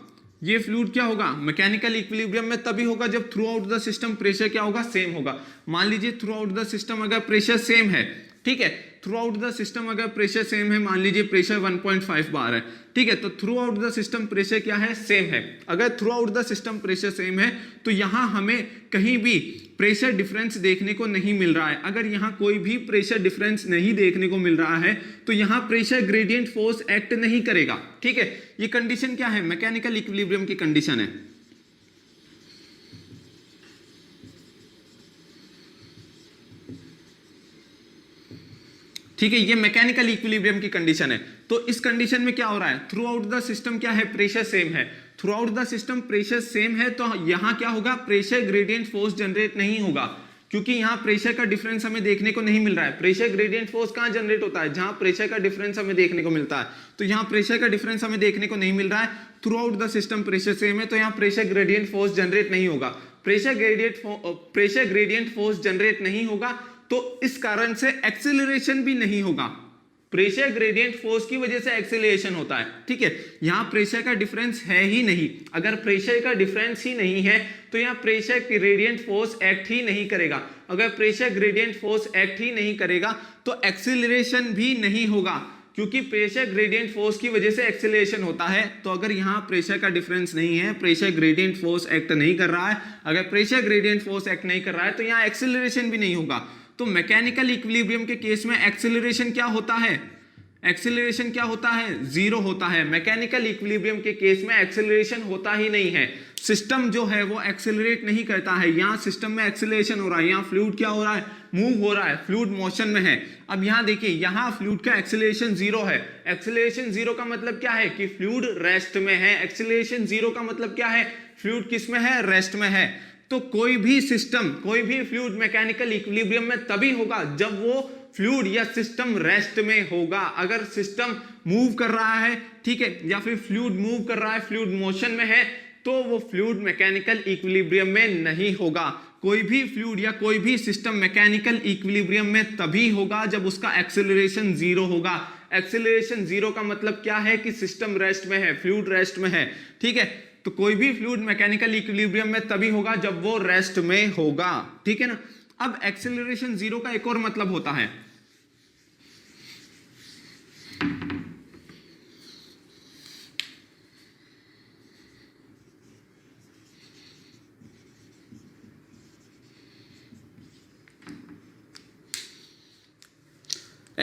ये फ्लूइड क्या होगा? मैकेनिकल इक्विलिब्रियम में तभी होगा जब through out the system pressure क्या होगा? सेम होगा। मान लीजिए थ्रू आउट द सिस्टम अगर प्रेशर सेम है, ठीक है, थ्रू आउट द सिस्टम अगर प्रेशर सेम है, मान लीजिए प्रेशर 1.5 बार है। ठीक है, तो through out the system pressure क्या है? सेम है। अगर throughout the system pressure same है तो यहां हमें कहीं भी प्रेशर डिफरेंस देखने को नहीं मिल रहा है। अगर यहां कोई भी प्रेशर डिफरेंस नहीं देखने को मिल रहा है तो यहां प्रेशर ग्रेडियंट फोर्स एक्ट नहीं करेगा। ठीक है, ये कंडीशन क्या है? मैकेनिकल इक्विलिब्रियम की कंडीशन है। ठीक है, ये मैकेनिकल इक्विलिब्रियम की कंडीशन है। तो इस कंडीशन में क्या हो रहा है? थ्रू आउट द सिस्टम क्या है? प्रेशर सेम है। Throughout the system pressure same है तो यहां क्या होगा? प्रेशर ग्रेडियंट फोर्स जनरेट नहीं होगा, क्योंकि यहां प्रेशर का डिफरेंस हमें देखने को नहीं मिल रहा है। प्रेशर ग्रेडियंट फोर्स कहां जनरेट होता है? जहां प्रेशर का डिफरेंस हमें देखने को मिलता है। तो यहां प्रेशर का डिफरेंस हमें देखने को नहीं मिल रहा है। Throughout the system pressure same है तो यहां प्रेशर ग्रेडियंट फोर्स जनरेट नहीं होगा। प्रेशर ग्रेडियंट फोर्स जनरेट नहीं होगा तो इस कारण से एक्सीलरेशन भी नहीं होगा। प्रेशर ग्रेडियंट फोर्स की वजह से एक्सीलरेशन होता है। ठीक है, यहां प्रेशर का डिफरेंस है ही नहीं। अगर प्रेशर का डिफरेंस ही नहीं है तो यहां प्रेशर ग्रेडियंट फोर्स एक्ट ही नहीं करेगा। अगर प्रेशर ग्रेडियंट फोर्स एक्ट ही नहीं करेगा तो एक्सीलरेशन भी नहीं होगा, क्योंकि प्रेशर ग्रेडियंट फोर्स की वजह से एक्सीलरेशन होता है। तो अगर यहां प्रेशर का डिफरेंस नहीं है, प्रेशर ग्रेडियंट फोर्स एक्ट नहीं कर रहा है, अगर प्रेशर ग्रेडियंट फोर्स एक्ट नहीं कर रहा है तो यहां एक्सीलरेशन भी नहीं होगा। तो मैकेनिकल इक्विलिब्रियम के केस में एक्सीलरेशन क्या होता है? एक्सीलरेशन क्या होता है? जीरो होता है। मैकेनिकल इक्विलिब्रियम के केस में एक्सीलरेशन होता ही नहीं है। सिस्टम जो है वो एक्सीलरेट नहीं करता है। यहाँ सिस्टम में एक्सीलरेशन हो रहा है, यहाँ फ्लूइड क्या हो रहा है? मूव हो रहा है, फ्लूइड मोशन में है। अब यहाँ देखिए, यहाँ फ्लूइड का एक्सीलरेशन जीरो है। एक्सीलरेशन जीरो का मतलब क्या है? कि फ्लूइड रेस्ट में है। एक्सीलरेशन जीरो का मतलब क्या है? फ्लूइड किस में है? रेस्ट में है। तो कोई भी सिस्टम, कोई भी फ्लूइड मैकेनिकल इक्विलिब्रियम में तभी होगा जब वो फ्लूइड या सिस्टम रेस्ट में होगा। अगर सिस्टम मूव कर रहा है, ठीक है, या फिर फ्लूइड मूव कर रहा है, फ्लूइड मोशन में है, तो वो फ्लूइड मैकेनिकल इक्विलिब्रियम में नहीं होगा। कोई भी फ्लूइड या कोई भी सिस्टम मैकेनिकल इक्विलिब्रियम में तभी होगा जब उसका एक्सीलरेशन जीरो होगा। एक्सीलरेशन जीरो का मतलब क्या है? कि सिस्टम रेस्ट में है, फ्लूइड रेस्ट में है। ठीक है, तो कोई भी फ्लूइड मैकेनिकल इक्विलिब्रियम में तभी होगा जब वो रेस्ट में होगा। ठीक है ना। अब एक्सीलरेशन जीरो का एक और मतलब होता है,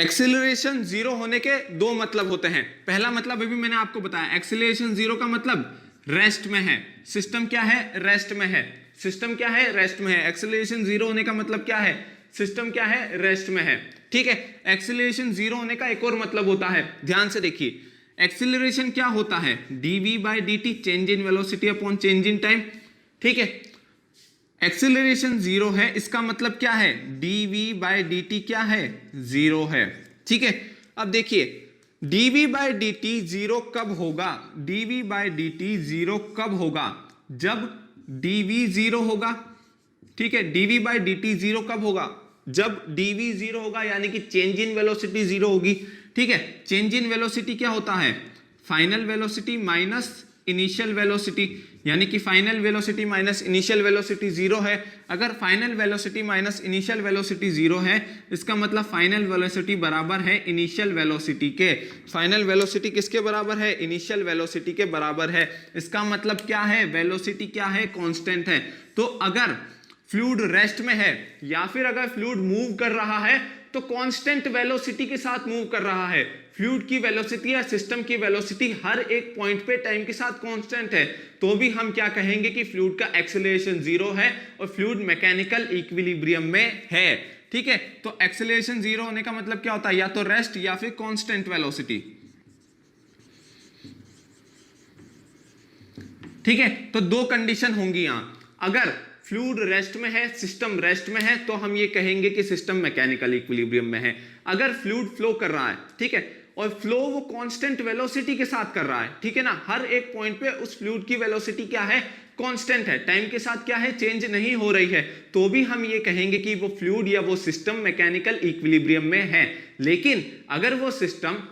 एक्सीलरेशन जीरो होने के दो मतलब होते हैं। पहला मतलब अभी मैंने आपको बताया, एक्सीलरेशन जीरो का मतलब रेस्ट में है, सिस्टम क्या है, रेस्ट में है। सिस्टम क्या है, रेस्ट में है। एक्सीलरेशन जीरो होने का मतलब क्या है, सिस्टम क्या है, रेस्ट में है। ठीक है, एक्सीलरेशन जीरो होने का एक और मतलब होता है, ध्यान से देखिए। एक्सीलरेशन क्या होता है, dv by dt, change in velocity upon change in time. ठीक है, एक्सीलरेशन जीरो है, इसका मतलब क्या है, dv बाई dt क्या है, जीरो है। ठीक है, अब देखिए dv बाई dt जीरो कब होगा, dv बाई dt जीरो कब होगा, जब dv जीरो होगा। ठीक है, dv बाई dt जीरो कब होगा, जब dv जीरो होगा, यानी कि चेंज इन वेलोसिटी जीरो होगी। ठीक है, चेंज इन वेलोसिटी क्या होता है, final velocity minus initial velocity, यानी कि final velocity minus initial velocity zero है। अगर final velocity minus initial velocity zero है, इसका मतलब फाइनल वेलोसिटी बराबर है इनिशियल वेलोसिटी के। फाइनल वेलोसिटी किसके बराबर है, इनिशियल वेलोसिटी के बराबर है। इसका मतलब क्या है, वेलोसिटी क्या है, कांस्टेंट है। तो अगर फ्लूइड रेस्ट में है या फिर अगर फ्लूइड मूव कर रहा है तो कांस्टेंट वेलोसिटी के साथ मूव कर रहा है। फ्लूइड की वेलोसिटी या सिस्टम की वेलोसिटी हर एक पॉइंट पे टाइम के साथ कांस्टेंट है, तो भी हम क्या कहेंगे कि फ्लूइड का एक्सेलरेशन जीरो है और फ्लूइड मैकेनिकल इक्विलिब्रियम में है। ठीक है, तो एक्सेलरेशन जीरो होने का मतलब क्या होता है, या तो रेस्ट या फिर कांस्टेंट वेलोसिटी। ठीक है, तो दो कंडीशन होंगी यहां। अगर फ्लूइड रेस्ट में है, सिस्टम रेस्ट में है, तो हम ये कहेंगे कि सिस्टम मैकेनिकल इक्विलिब्रियम में है। अगर फ्लूइड फ्लो कर रहा है, ठीक है, और फ्लो वो कांस्टेंट वेलोसिटी के साथ कर रहा है, ठीक है ना, हर एक पॉइंट पे उस फ्लूइड की वेलोसिटी क्या है, कांस्टेंट है, टाइम के साथ क्या है, चेंज नहीं हो रही है, तो भी हम ये कहेंगे कि वो फ्लूइड या वो सिस्टम मैकेनिकल इक्विलिब्रियम में है। लेकिन अगर वो सिस्टम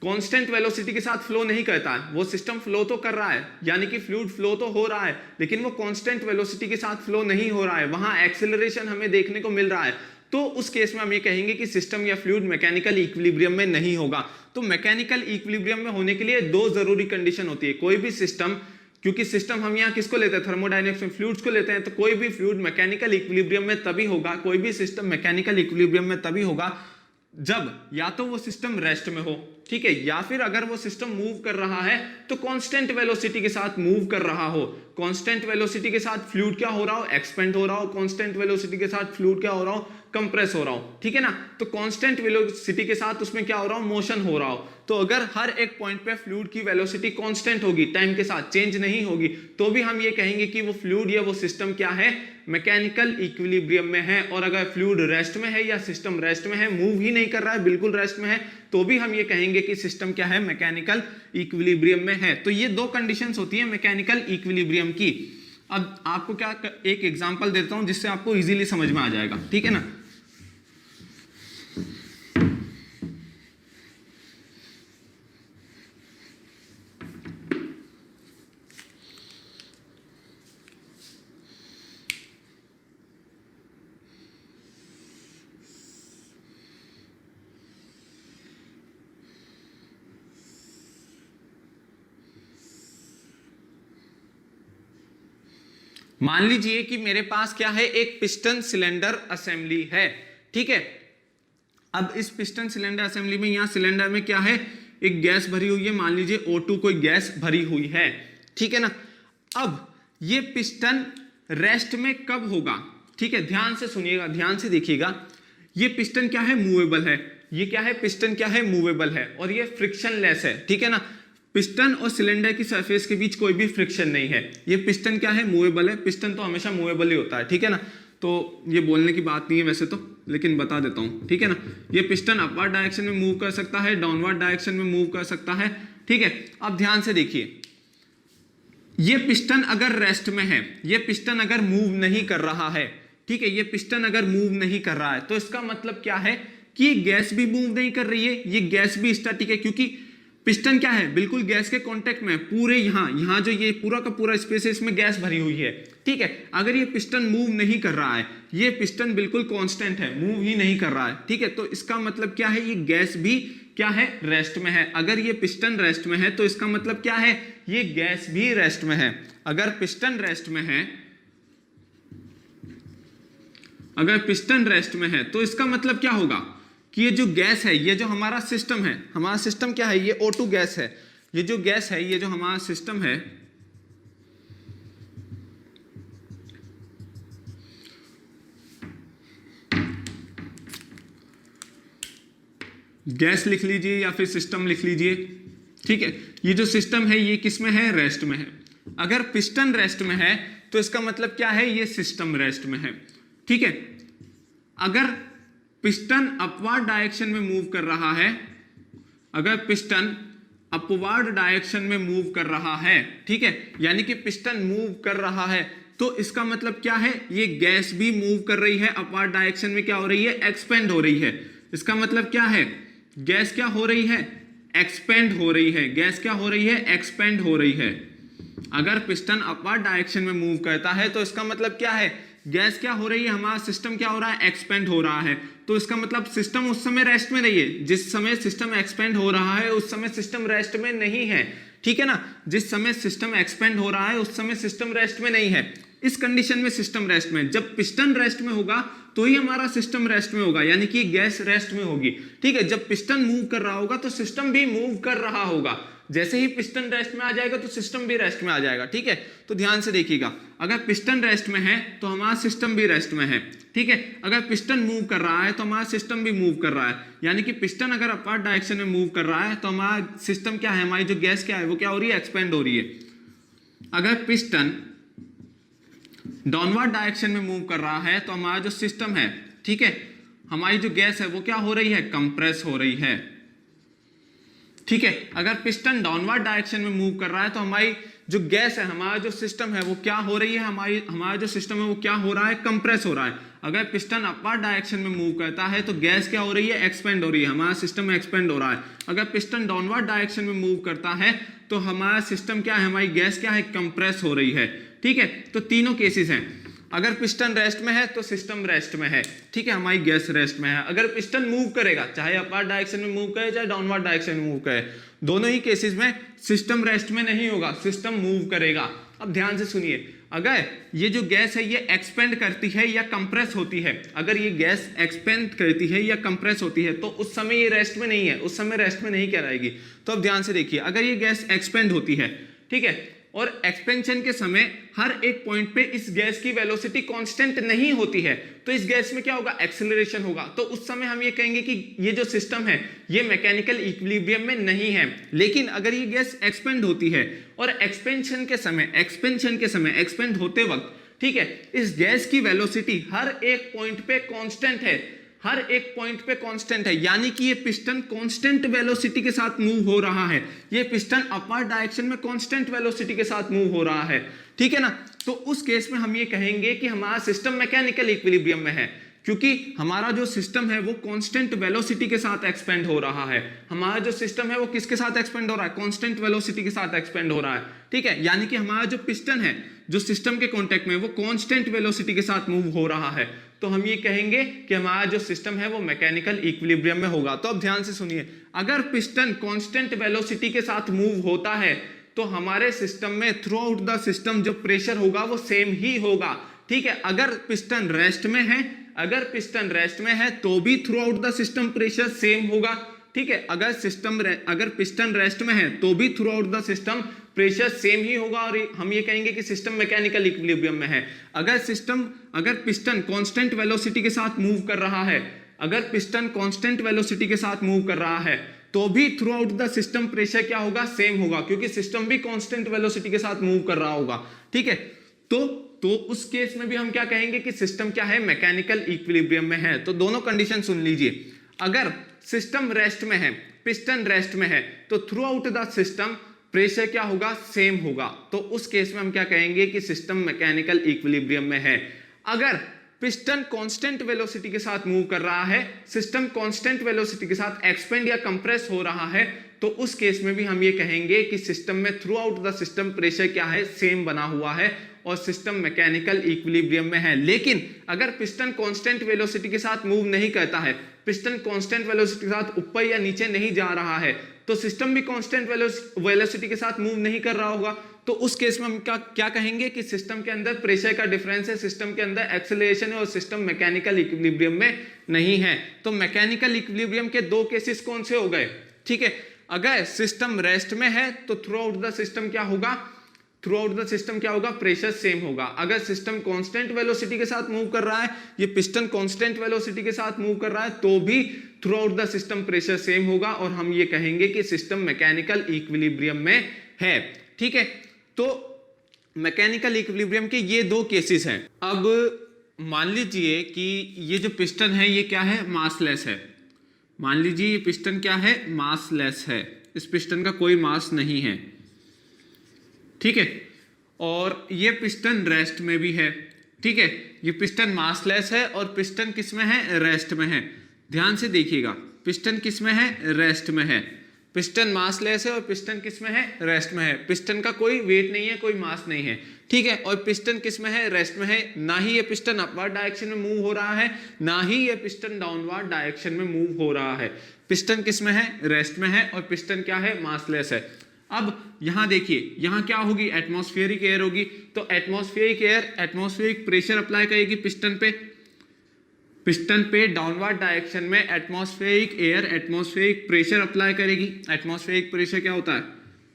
कांस्टेंट वेलोसिटी के साथ फ्लो नहीं करता है, वो सिस्टम फ्लो तो कर रहा है, यानी कि फ्लूइड फ्लो तो हो रहा है, लेकिन वो कांस्टेंट वेलोसिटी के साथ फ्लो नहीं हो रहा है, वहां एक्सेलरेशन हमें देखने को मिल रहा है, तो उस केस में हम ये कहेंगे कि सिस्टम या फ्लूइड मैकेनिकल इक्विलिब्रियम में नहीं होगा। तो मैकेनिकल इक्विलिब्रियम में होने के लिए दो जरूरी कंडीशन होती है। कोई भी सिस्टम, क्योंकि सिस्टम हम यहाँ किसको लेते हैं, थर्मोडायनेमिक्स में फ्लूइड्स को लेते हैं, तो कोई भी फ्लूइड मैकेनिकल इक्विलिब्रियम में तभी होगा, कोई भी सिस्टम मैकेनिकल इक्विलिब्रियम में तभी होगा जब या तो वो सिस्टम रेस्ट में हो, ठीक है, या फिर अगर वो सिस्टम मूव कर रहा है तो कांस्टेंट वेलोसिटी के साथ मूव कर रहा हो। कांस्टेंट वेलोसिटी के साथ फ्लूइड क्या हो रहा हो, एक्सपेंड हो रहा हो, कांस्टेंट वेलोसिटी के साथ फ्लूइड क्या हो रहा हो, कंप्रेस हो रहा हो। ठीक है ना, तो कांस्टेंट वेलोसिटी के साथ उसमें क्या हो रहा हो, मोशन हो रहा हो। तो अगर हर एक पॉइंट पे फ्लूइड की वेलोसिटी कांस्टेंट होगी, टाइम के साथ चेंज नहीं होगी, तो भी हम ये कहेंगे कि वो फ्लूइड या वो सिस्टम क्या है, मैकेनिकल इक्विलिब्रियम में है। और अगर फ्लूइड रेस्ट में है या सिस्टम रेस्ट में है, मूव ही नहीं कर रहा है, बिल्कुल रेस्ट में है, तो भी हम ये कहेंगे कि सिस्टम क्या है, मैकेनिकल इक्विलिब्रियम में है। तो ये दो कंडीशंस होती है मैकेनिकल इक्विलिब्रियम की। अब आपको क्या एक एग्जांपल देता हूं जिससे आपको इजीली समझ में आ जाएगा, ठीक है ना। मान लीजिए कि मेरे पास क्या है, एक पिस्टन सिलेंडर असेंबली है, ठीक है। अब इस पिस्टन सिलेंडर असेंबली में, यहां सिलेंडर में क्या है, एक गैस भरी हुई है, मान लीजिए O2 कोई गैस भरी हुई है, ठीक है ना। अब ये पिस्टन रेस्ट में कब होगा, ठीक है, ध्यान से सुनिएगा, ध्यान से देखिएगा। ये पिस्टन क्या है, मूवेबल है, ये क्या है, पिस्टन क्या है, मूवेबल है, और ये फ्रिक्शनलेस है, ठीक है ना। पिस्टन और सिलेंडर की सरफेस के बीच कोई भी फ्रिक्शन नहीं है। ये पिस्टन क्या है, मूवेबल है, पिस्टन तो हमेशा मूवेबल ही होता है, ठीक है ना। तो ये बोलने की बात नहीं है वैसे तो, लेकिन बता देता हूं, ठीक है ना। ये पिस्टन अपवर्ड डायरेक्शन में मूव कर सकता है, डाउनवर्ड डायरेक्शन में मूव कर सकता है, ठीक है। अब ध्यान से देखिए, ये पिस्टन अगर रेस्ट में है, ये पिस्टन अगर मूव नहीं कर रहा है, ठीक है, ये पिस्टन अगर मूव नहीं कर रहा है, तो इसका मतलब क्या है कि ये गैस भी मूव नहीं कर रही है, ये गैस भी स्टैटिक है, क्योंकि पिस्टन क्या है, बिल्कुल गैस के कांटेक्ट में, पूरे यहां जो ये पूरा का पूरा स्पेस है, इसमें गैस भरी हुई है, ठीक है। अगर ये पिस्टन मूव नहीं कर रहा है, ये पिस्टन बिल्कुल कांस्टेंट है, मूव ही नहीं कर रहा है, ठीक है, तो इसका मतलब क्या है, ये गैस भी क्या है, रेस्ट में है। अगर ये पिस्टन रेस्ट में है तो इसका मतलब क्या है, ये गैस भी रेस्ट में है। अगर पिस्टन रेस्ट में है, अगर पिस्टन रेस्ट में है, तो इसका मतलब क्या होगा कि ये जो गैस है, ये जो हमारा सिस्टम है, हमारा सिस्टम क्या है, ये O2 गैस है, ये जो गैस है, ये जो हमारा सिस्टम है, गैस लिख लीजिए या फिर सिस्टम लिख लीजिए, ठीक है। ये जो सिस्टम है ये किस में है, रेस्ट में है। अगर पिस्टन रेस्ट में है तो इसका मतलब क्या है, ये सिस्टम रेस्ट में है, ठीक है। अगर पिस्टन अपवर्ड डायरेक्शन में मूव कर रहा है, अगर पिस्टन अपवर्ड डायरेक्शन में मूव कर रहा है, ठीक है, यानी कि पिस्टन मूव कर रहा है, तो इसका मतलब क्या है, ये गैस भी मूव कर रही है अपवर्ड डायरेक्शन में, क्या हो रही है, एक्सपेंड हो रही है। इसका मतलब क्या है, गैस क्या हो रही है, एक्सपेंड हो रही है, गैस क्या हो रही है, एक्सपेंड हो रही है। अगर पिस्टन अपवर्ड डायरेक्शन में मूव करता है तो इसका मतलब क्या है, गैस क्या हो रही है, हमारा सिस्टम क्या हो रहा है, एक्सपेंड हो रहा है। तो इसका मतलब सिस्टम उस समय रेस्ट में नहीं है, जिस समय सिस्टम एक्सपेंड हो रहा है उस समय सिस्टम रेस्ट में नहीं है, ठीक है ना। जिस समय सिस्टम एक्सपेंड हो रहा है उस समय सिस्टम रेस्ट में नहीं है। इस कंडीशन में सिस्टम रेस्ट में, जब पिस्टन रेस्ट में होगा तो ही हमारा सिस्टम रेस्ट में होगा, यानी कि गैस रेस्ट में होगी, ठीक है। जब पिस्टन मूव कर रहा होगा तो सिस्टम भी मूव कर रहा होगा, जैसे ही पिस्टन रेस्ट में आ जाएगा तो सिस्टम भी रेस्ट में आ जाएगा, ठीक है। तो ध्यान से देखिएगा, अगर पिस्टन रेस्ट में है तो हमारा सिस्टम भी रेस्ट में है, ठीक है। अगर पिस्टन मूव कर रहा है तो हमारा सिस्टम भी मूव कर रहा है, यानी कि पिस्टन अगर अपवर्ड डायरेक्शन में मूव कर रहा है तो हमारा सिस्टम क्या है, हमारी जो गैस क्या है वो क्या हो रही है, एक्सपेंड हो रही है। अगर पिस्टन डाउनवर्ड डायरेक्शन में मूव कर रहा है तो हमारा जो सिस्टम है, ठीक है, हमारी जो गैस है वो क्या हो रही है, कंप्रेस हो रही है, ठीक है। अगर पिस्टन डाउनवर्ड डायरेक्शन में मूव कर रहा है तो हमारी जो गैस है, हमारा जो सिस्टम है वो क्या हो रही है, हमारा जो सिस्टम है वो क्या हो रहा है, कंप्रेस हो रहा है। अगर पिस्टन अपवर्ड डायरेक्शन में मूव करता है तो गैस क्या हो रही है, एक्सपेंड हो रही है, हमारा सिस्टम एक्सपेंड हो रहा है। अगर पिस्टन डाउनवर्ड डायरेक्शन में मूव करता है तो हमारा सिस्टम क्या है, हमारी गैस क्या है, कंप्रेस हो रही है, ठीक है। तो तीनों केसेस हैं, अगर पिस्टन रेस्ट में है तो सिस्टम रेस्ट में है, ठीक है, हमारी गैस रेस्ट में है। अगर पिस्टन मूव करेगा, चाहे अपवर्ड डायरेक्शन में मूव करे चाहे डाउनवर्ड डायरेक्शन में मूव करे, दोनों ही केसेस में सिस्टम रेस्ट में नहीं होगा, सिस्टम मूव करेगा। अब ध्यान से सुनिए, अगर ये जो गैस है ये एक्सपेंड करती है या कंप्रेस होती है, अगर ये गैस एक्सपेंड करती है या कंप्रेस होती है तो उस समय ये रेस्ट में नहीं है, उस समय रेस्ट में नहीं कहलाएगी। तो अब ध्यान से देखिए, अगर ये गैस एक्सपेंड होती है, ठीक है, और एक्सपेंशन के समय हर एक पॉइंट पे इस गैस की वेलोसिटी कांस्टेंट नहीं होती है, तो इस गैस में क्या होगा, एक्सेलरेशन होगा। तो उस समय हम ये कहेंगे कि ये जो सिस्टम है ये मैकेनिकल इक्विलिब्रियम में नहीं है। लेकिन अगर ये गैस एक्सपेंड होती है और एक्सपेंशन के समय एक्सपेंड होते वक्त, ठीक है, इस गैस की वेलोसिटी हर एक पॉइंट पे कांस्टेंट है, हर एक पॉइंट पे कांस्टेंट है, यानी कि ये पिस्टन कांस्टेंट वेलोसिटी के साथ मूव हो रहा है, ये पिस्टन अपवर्ड डायरेक्शन में कांस्टेंट वेलोसिटी के साथ मूव हो रहा है, ठीक है ना। तो उस केस में हम ये कहेंगे कि हमारा सिस्टम मैकेनिकल इक्विलिब्रियम में है, क्योंकि हमारा जो सिस्टम है वो कांस्टेंट वेलोसिटी के साथ एक्सपेंड हो रहा है। हमारा जो सिस्टम है वो किसके साथ एक्सपेंड हो रहा है, कांस्टेंट वेलोसिटी के साथ एक्सपेंड हो रहा है, ठीक है। यानी कि हमारा जो पिस्टन है जो सिस्टम के कांटेक्ट में वो कांस्टेंट वेलोसिटी के साथ मूव हो रहा है, तो हम ये कहेंगे कि हमारा जो सिस्टम है वो मैकेनिकल इक्विलिब्रियम में होगा। तो अब ध्यान से सुनिए, अगर पिस्टन कांस्टेंट वेलोसिटी के साथ मूव होता है तो हमारे सिस्टम में थ्रू आउट द सिस्टम जो प्रेशर होगा वो सेम ही होगा, ठीक है। अगर पिस्टन रेस्ट में है तो भी throughout the system pressure same होगा, ठीक है। अगर पिस्टन रेस्ट में है तो भी throughout the system pressure same ही होगा, और हम ये कहेंगे कि सिस्टम मैकेनिकल इक्विलिब्रियम में है। अगर पिस्टन कांस्टेंट वेलोसिटी के साथ मूव कर रहा है, तो भी throughout the system pressure क्या होगा, सेम होगा, क्योंकि सिस्टम भी कांस्टेंट वेलोसिटी के साथ मूव कर रहा होगा, ठीक है। तो उस केस में भी हम क्या कहेंगे कि सिस्टम क्या है, मैकेनिकल इक्विलिब्रियम में है। तो दोनों कंडीशन सुन लीजिए, अगर सिस्टम रेस्ट में है, पिस्टन रेस्ट में है, तो through out the system pressure क्या होगा, सेम होगा। तो उस केस में हम क्या कहेंगे कि सिस्टम मैकेनिकल इक्विलिब्रियम में है। अगर पिस्टन कांस्टेंट वेलोसिटी के साथ मूव कर रहा है, सिस्टम कांस्टेंट वेलोसिटी के साथ एक्सपेंड या कंप्रेस हो रहा है, तो उस केस में भी हम ये कहेंगे कि सिस्टम में through out the system pressure क्या है, सेम बना हुआ है और सिस्टम मैकेनिकल इक्विलिब्रियम में है। लेकिन अगर पिस्टन कांस्टेंट वेलोसिटी के साथ मूव नहीं करता है, पिस्टन कांस्टेंट वेलोसिटी के साथ ऊपर या नीचे नहीं जा रहा है, तो सिस्टम भी कांस्टेंट वेलोसिटी के साथ मूव नहीं कर रहा होगा, तो उस केस में हम क्या कहेंगे कि सिस्टम के अंदर प्रेशर का डिफरेंस है, सिस्टम के अंदर एक्सेलरेशन है और सिस्टम मैकेनिकल इक्विलिब्रियम में नहीं है। तो मैकेनिकल इक्विलिब्रियम के दो केसेस कौन से हो गए, ठीक है। अगर सिस्टम रेस्ट में है तो थ्रू आउट द सिस्टम क्या होगा, थ्रू आउट द सिस्टम क्या होगा, प्रेशर सेम होगा। अगर सिस्टम कांस्टेंट वेलोसिटी के साथ मूव कर रहा है, ये पिस्टन कांस्टेंट वेलोसिटी के साथ मूव कर रहा है, तो भी throughout the system pressure same होगा और हम ये कहेंगे कि सिस्टम मैकेनिकल इक्विलिब्रियम में है, ठीक है। तो मैकेनिकल इक्विलिब्रियम के ये दो केसेस हैं। अब मान लीजिए कि ये जो पिस्टन है ये क्या है, मासलेस है। मान लीजिए ये पिस्टन क्या है, मासलेस है, इस पिस्टन का कोई मास नहीं है, ठीक है। और ये पिस्टन रेस्ट में भी है, ठीक है। ये पिस्टन मासलेस है और पिस्टन किस में है, रेस्ट में है। ध्यान से देखिएगा, पिस्टन किस में है, रेस्ट में है। पिस्टन मासलेस है और पिस्टन किस में है, रेस्ट में है। पिस्टन का कोई वेट नहीं है, कोई मास नहीं है, ठीक है। और पिस्टन किस में है, रेस्ट में है। ना ही ये पिस्टन अपवर्ड डायरेक्शन में मूव हो रहा है, ना ही ये पिस्टन डाउनवर्ड डायरेक्शन में मूव हो रहा है। पिस्टन किस में है, रेस्ट में है और पिस्टन क्या है, मासलेस है। अब यहां देखिए, यहां क्या होगी, एटमॉस्फेरिक एयर होगी। तो atmospheric air atmospheric pressure apply करेगी पिस्टन पे डाउनवर्ड डायरेक्शन में atmospheric air atmospheric pressure apply करेगी। एटमॉस्फेरिक प्रेशर क्या होता है,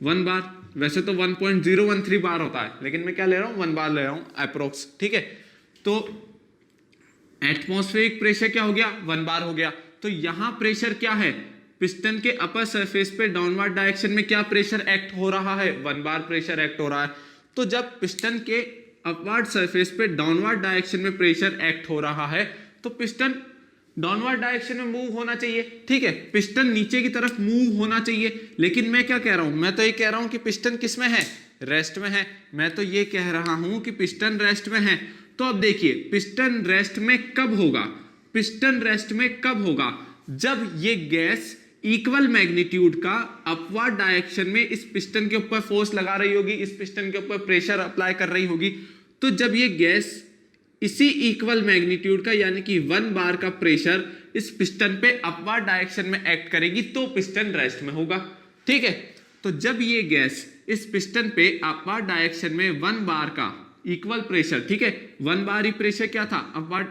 1 बार। वैसे तो 1.013 बार होता है, लेकिन मैं क्या ले रहा हूं, 1 बार ले रहा हूं अप्रोक्स, ठीक है। तो एटमॉस्फेरिक प्रेशर क्या हो गया, 1 बार हो गया। तो यहां प्रेशर क्या है, पिस्टन के अपर सरफेस पे डाउनवर्ड डायरेक्शन में क्या प्रेशर एक्ट हो रहा है, 1 बार प्रेशर एक्ट हो रहा है। तो जब पिस्टन के अपवर्ड सरफेस पे डाउनवर्ड डायरेक्शन में प्रेशर एक्ट हो रहा है तो पिस्टन डाउनवर्ड डायरेक्शन में मूव होना चाहिए, ठीक है। पिस्टन नीचे की तरफ मूव होना चाहिए। लेकिन मैं क्या कह रहा हूं, मैं तो ये कह रहा हूं कि पिस्टन किस में है, रेस्ट में है। मैं तो ये कह रहा हूं कि पिस्टन रेस्ट में है। तो अब देखिए, पिस्टन रेस्ट में कब होगा, पिस्टन रेस्ट में कब होगा, जब ये गैस इक्वल मैग्नीट्यूड का अपवर्ड डायरेक्शन में इस पिस्टन के ऊपर फोर्स लगा रही होगी, इस पिस्टन के ऊपर प्रेशर अप्लाई कर रही होगी। तो जब ये गैस इसी इक्वल मैग्नीट्यूड का यानी कि 1 बार का प्रेशर इस पिस्टन पे अपवर्ड डायरेक्शन में एक्ट करेगी तो पिस्टन रेस्ट में होगा, ठीक है। तो जब ये गैस इस पिस्टन पे अपवर्ड डायरेक्शन में 1 बार का इक्वल प्रेशर, ठीक है, 1 बार ही प्रेशर क्या था, अपवर्ड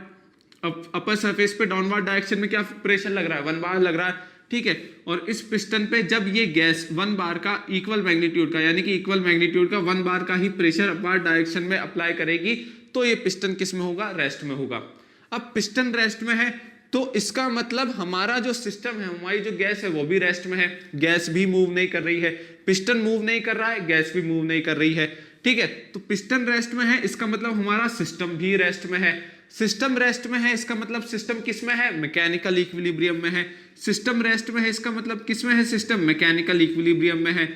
अपर सरफेस पे डाउनवर्ड डायरेक्शन में क्या प्रेशर लग रहा है, 1 बार लग रहा है, ठीक है। और इस पिस्टन पे जब ये गैस 1 बार का इक्वल मैग्नीट्यूड का यानी कि इक्वल मैग्नीट्यूड का 1 बार का ही प्रेशर अपवर्ड डायरेक्शन में अप्लाई करेगी तो ये पिस्टन किस में होगा, रेस्ट में होगा। अब पिस्टन रेस्ट में है तो इसका मतलब हमारा जो सिस्टम है, हमारी जो गैस है वो भी रेस्ट में है। गैस भी मूव नहीं कर रही है, पिस्टन मूव नहीं कर रहा है, गैस भी मूव नहीं कर रही है, ठीक है। तो पिस्टन रेस्ट में है, इसका मतलब हमारा सिस्टम भी रेस्ट में है। सिस्टम रेस्ट में है, इसका मतलब सिस्टम किस में है, मैकेनिकल इक्विलिब्रियम में है। सिस्टम रेस्ट में है, इसका मतलब किस में है, सिस्टम मैकेनिकल इक्विलिब्रियम में है।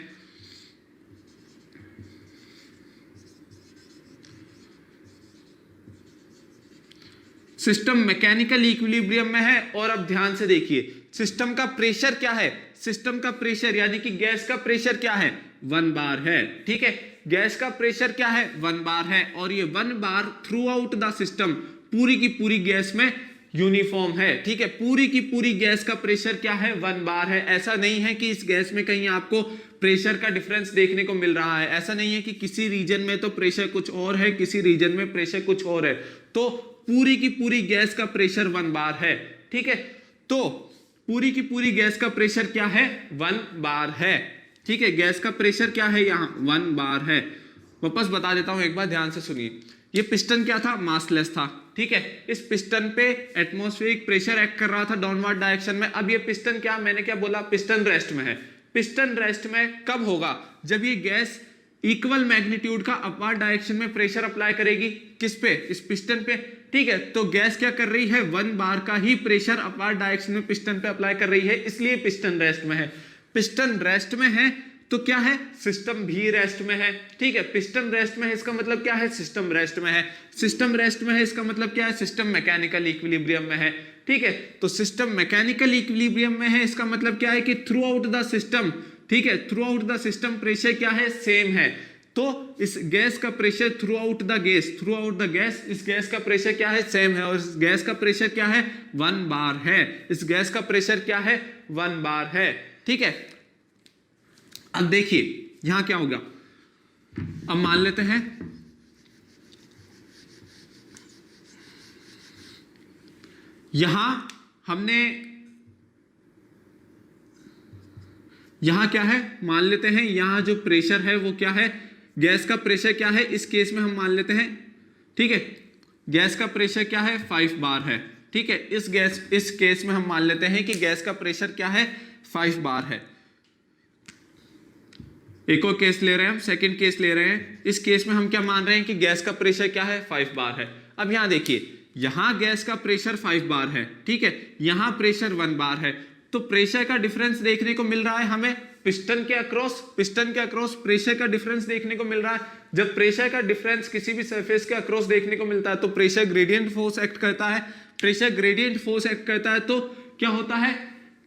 सिस्टम मैकेनिकल इक्विलिब्रियम में है। और अब ध्यान से देखिए, सिस्टम का प्रेशर क्या है, सिस्टम का प्रेशर यानी कि गैस का प्रेशर क्या है, 1 बार है, ठीक है। गैस का प्रेशर क्या है, 1 बार है। और ये 1 बार थ्रू आउट द सिस्टम पूरी की पूरी गैस में यूनिफॉर्म है, ठीक है। पूरी की पूरी गैस का प्रेशर क्या है, 1 बार है। ऐसा नहीं है कि इस गैस में कहीं आपको प्रेशर का डिफरेंस देखने को मिल रहा है। ऐसा नहीं है कि किसी रीजन में तो प्रेशर कुछ और है, किसी रीजन में प्रेशर कुछ और है। तो पूरी की पूरी गैस का प्रेशर 1 बार है, ठीक है। तो पूरी की पूरी गैस का प्रेशर क्या है, 1 बार है, ठीक है। गैस का प्रेशर क्या है, यहां 1 बार है। वापस बता देता हूं, एक बार ध्यान से सुनिए। ये पिस्टन क्या था, मासलेस था, ठीक है। इस पिस्टन पे एटमॉस्फेरिक प्रेशर एक्ट कर रहा था डाउनवर्ड डायरेक्शन में। अब ये पिस्टन क्या, मैंने क्या बोला, पिस्टन रेस्ट में है। पिस्टन रेस्ट में कब होगा, जब ये गैस इक्वल मैग्नीट्यूड का अपवर्ड डायरेक्शन में प्रेशर अप्लाई करेगी, किस पे, इस पिस्टन पे, ठीक है। तो गैस क्या कर रही है, 1 बार का ही प्रेशर अपवर्ड डायरेक्शन में पिस्टन पे अप्लाई कर रही है, इसलिए पिस्टन रेस्ट में है। पिस्टन रेस्ट में है तो क्या है, सिस्टम भी रेस्ट में है, ठीक है। पिस्टन रेस्ट में है, इसका मतलब क्या है, सिस्टम रेस्ट में है। सिस्टम रेस्ट में है, इसका मतलब क्या है, सिस्टम मैकेनिकल इक्विलिब्रियम में है, ठीक है। तो सिस्टम मैकेनिकल इक्विलिब्रियम में है, इसका मतलब क्या है कि थ्रू आउट द सिस्टम, ठीक है, throughout the system pressure क्या है, सेम है। तो इस गैस का pressure through out the gas, इस गैस का प्रेशर क्या है, सेम है। और इस गैस का प्रेशर क्या है, 1 बार है। इस गैस का प्रेशर क्या है, 1 बार है, ठीक है। अब देखिए यहां क्या होगा, अब मान लेते हैं यहां हमने यहां क्या है, मान लेते हैं यहां जो प्रेशर है वो क्या है, गैस का प्रेशर क्या है इस केस में हम मान लेते हैं, ठीक है, गैस का प्रेशर क्या है 5 बार है, ठीक है, इस केस में हम मान लेते हैं कि गैस का प्रेशर क्या है 5 बार है। एक और केस ले रहे हैं हम, सेकंड केस ले रहे हैं, इस केस में हम क्या मान रहे हैं कि गैस का प्रेशर क्या है 5 बार है। अब यहां देखिए, यहां गैस का प्रेशर 5 बार है, ठीक है, यहां प्रेशर 1 बार है, तो प्रेशर का डिफरेंस देखने को मिल रहा है हमें पिस्टन के अक्रॉस प्रेशर का डिफरेंस देखने को मिल रहा है। जब प्रेशर का डिफरेंस किसी भी सरफेस के अक्रॉस देखने को मिलता है तो प्रेशर ग्रेडियंट फोर्स एक्ट करता है। प्रेशर ग्रेडियंट फोर्स एक्ट करता है तो क्या होता है,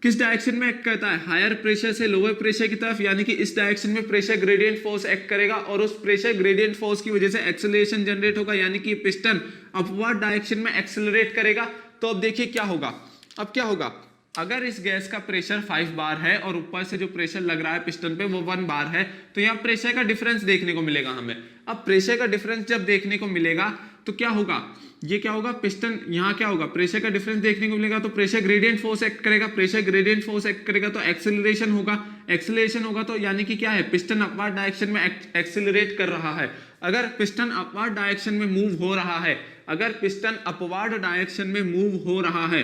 किस डायरेक्शन में एक्ट करता है, हायर प्रेशर से लोअर प्रेशर की तरफ, यानी कि इस डायरेक्शन में प्रेशर ग्रेडियंट फोर्स एक्ट करेगा और उस प्रेशर ग्रेडियंट फोर्स की वजह से एक्सेलरेशन जनरेट होगा, यानी कि पिस्टन अपवर्ड डायरेक्शन में एक्सेलरेट करेगा। तो अब देखिए क्या होगा, अब क्या होगा, अगर इस गैस का प्रेशर 5 बार है और ऊपर से जो प्रेशर लग रहा है पिस्टन पे वो 1 बार है, तो यहाँ प्रेशर का डिफरेंस देखने को मिलेगा हमें। अब प्रेशर का डिफरेंस जब देखने को मिलेगा तो क्या होगा, ये क्या होगा, पिस्टन यहाँ क्या होगा, प्रेशर का डिफरेंस देखने को मिलेगा तो प्रेशर ग्रेडियंट फोर्स एक्ट करेगा, प्रेशर ग्रेडियंट फोर्स एक्ट करेगा तो एक्सेलरेशन होगा, एक्सेलरेशन होगा तो यानी कि क्या है, पिस्टन अपवर्ड डायरेक्शन में एक्सेलरेट कर रहा है। अगर पिस्टन अपवर्ड डायरेक्शन में मूव हो रहा है, अगर पिस्टन अपवर्ड डायरेक्शन में मूव हो रहा है,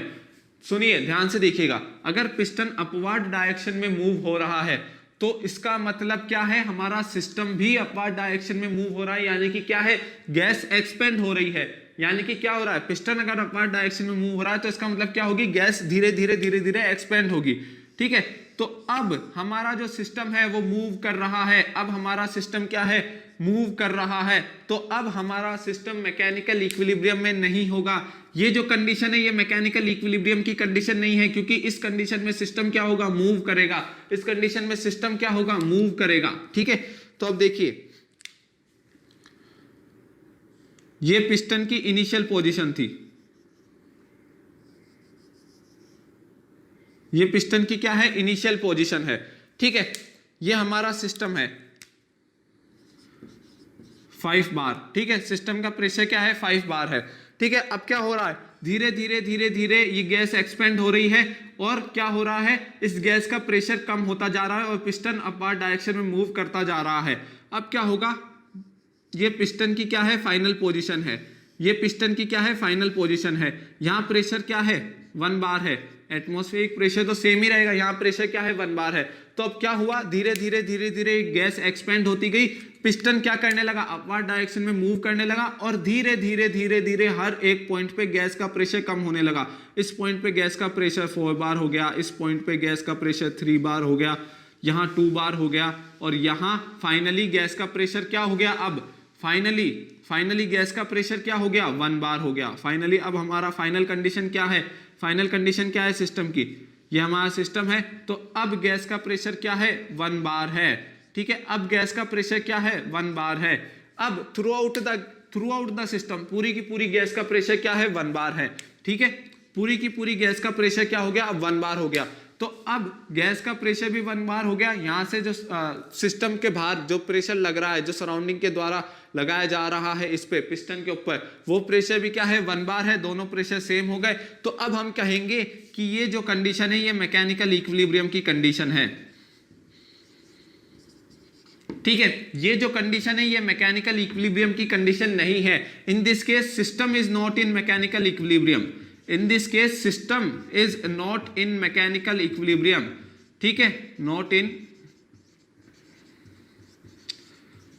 सुनिए ध्यान से देखिएगा, अगर पिस्टन अपवर्ड डायरेक्शन में मूव हो रहा है तो इसका मतलब क्या है, हमारा सिस्टम भी अपवर्ड डायरेक्शन में मूव हो रहा है, यानी कि क्या है, गैस एक्सपेंड हो रही है, यानी कि क्या हो रहा है, पिस्टन अगर अपवर्ड डायरेक्शन में मूव हो रहा है तो इसका मतलब क्या होगी, गैस धीरे धीरे एक्सपेंड होगी, ठीक है। तो अब हमारा जो सिस्टम है वो मूव कर रहा है, अब हमारा सिस्टम क्या है, मूव कर रहा है, तो अब हमारा सिस्टम मैकेनिकल इक्विलिब्रियम में नहीं होगा। ये जो कंडीशन है ये मैकेनिकल इक्विलिब्रियम की कंडीशन नहीं है, क्योंकि इस कंडीशन में सिस्टम क्या होगा, मूव करेगा, इस कंडीशन में सिस्टम क्या होगा, मूव करेगा, ठीक है। तो अब देखिए, ये पिस्टन की इनिशियल पोजीशन थी, ये पिस्टन की क्या है, इनिशियल पोजीशन है, ठीक है, ये हमारा सिस्टम है 5 बार, ठीक है, सिस्टम का प्रेशर क्या है 5 बार है, ठीक है। अब क्या हो रहा है, धीरे धीरे ये गैस एक्सपेंड हो रही है और क्या हो रहा है, इस गैस का प्रेशर कम होता जा रहा है और पिस्टन अपवर्ड डायरेक्शन में मूव करता जा रहा है। अब क्या होगा, ये पिस्टन की क्या है, फाइनल पोजीशन है, ये पिस्टन की क्या है, फाइनल पोजीशन है, यहां प्रेशर क्या है 1 बार है, एटमॉस्फेरिक प्रेशर तो सेम ही रहेगा, यहां प्रेशर क्या है 1 बार है। तो अब क्या हुआ, धीरे धीरे गैस एक्सपेंड होती गई, पिस्टन क्या करने लगा, अपवर्ड डायरेक्शन में मूव करने लगा और धीरे धीरे हर एक पॉइंट पे गैस का प्रेशर कम होने लगा। इस पॉइंट पे गैस का प्रेशर 4 बार हो गया, इस पॉइंट पे गैस का प्रेशर 3 बार हो गया, यहाँ 2 बार हो गया और यहाँ फाइनली गैस का प्रेशर क्या हो गया, अब फाइनली गैस का प्रेशर क्या हो गया, 1 बार हो गया फाइनली। अब हमारा फाइनल कंडीशन क्या है, फाइनल कंडीशन क्या है सिस्टम की, ये हमारा सिस्टम है, तो अब गैस का प्रेशर क्या है 1 बार है, ठीक है, अब गैस का प्रेशर क्या है 1 बार है। अब थ्रू आउट द सिस्टम पूरी की पूरी गैस का प्रेशर क्या है 1 बार है, ठीक है, पूरी की पूरी गैस का प्रेशर क्या हो गया, अब 1 बार हो गया। तो अब गैस का प्रेशर भी 1 बार हो गया, यहां से जो सिस्टम के बाहर जो प्रेशर लग रहा है, जो सराउंडिंग के द्वारा लगाया जा रहा है इस पे पिस्टन के ऊपर, वो प्रेशर भी क्या है 1 बार है, दोनों प्रेशर सेम हो गए। तो अब हम कहेंगे कि ये जो कंडीशन है ये मैकेनिकल इक्विलिब्रियम की कंडीशन है, ठीक है, ये जो कंडीशन है ये मैकेनिकल इक्विलिब्रियम की कंडीशन नहीं है। In this case system is not in mechanical equilibrium, in this case system is not in mechanical equilibrium, ठीक है, not in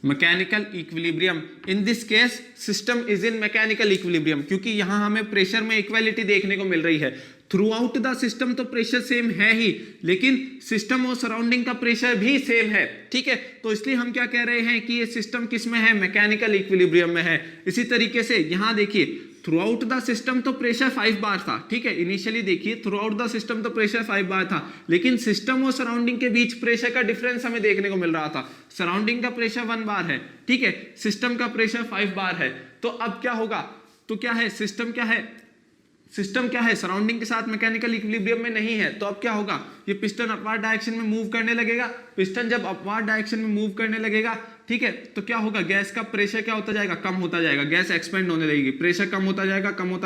mechanical equilibrium, in this case system is in mechanical equilibrium, क्योंकि यहां हमें pressure में equality देखने को मिल रही है। थ्रू आउट द सिस्टम तो प्रेशर सेम है ही, लेकिन सिस्टम और सराउंडिंग का प्रेशर भी सेम है, ठीक है, तो इसलिए हम क्या कह रहे हैं कि ये सिस्टम किस में है, मैकेनिकल इक्विलिब्रियम में है। इसी तरीके से यहां देखिए, थ्रू आउट द सिस्टम तो प्रेशर 5 बार था, ठीक है, इनिशियली देखिए थ्रू आउट द सिस्टम तो प्रेशर 5 बार था, लेकिन सिस्टम और सराउंडिंग के बीच प्रेशर का डिफरेंस हमें देखने को मिल रहा था। सराउंडिंग का प्रेशर 1 बार है, ठीक है, सिस्टम का प्रेशर 5 बार है। तो अब क्या होगा, तो क्या है, सिस्टम क्या है सराउंडिंग के साथ मैकेनिकल इक्विलिब्रियम में नहीं है, तो अब क्या होगा, ये पिस्टन अपवर्ड डायरेक्शन में मूव करने लगेगा। पिस्टन जब अपवर्ड डायरेक्शन में मूव करने लगेगा ठीक है, तो क्या होगा, गैस का प्रेशर क्या होता जाएगा, कम होता जाएगा, गैस एक्सपेंड होने लगेगी, प्रेशर कम होता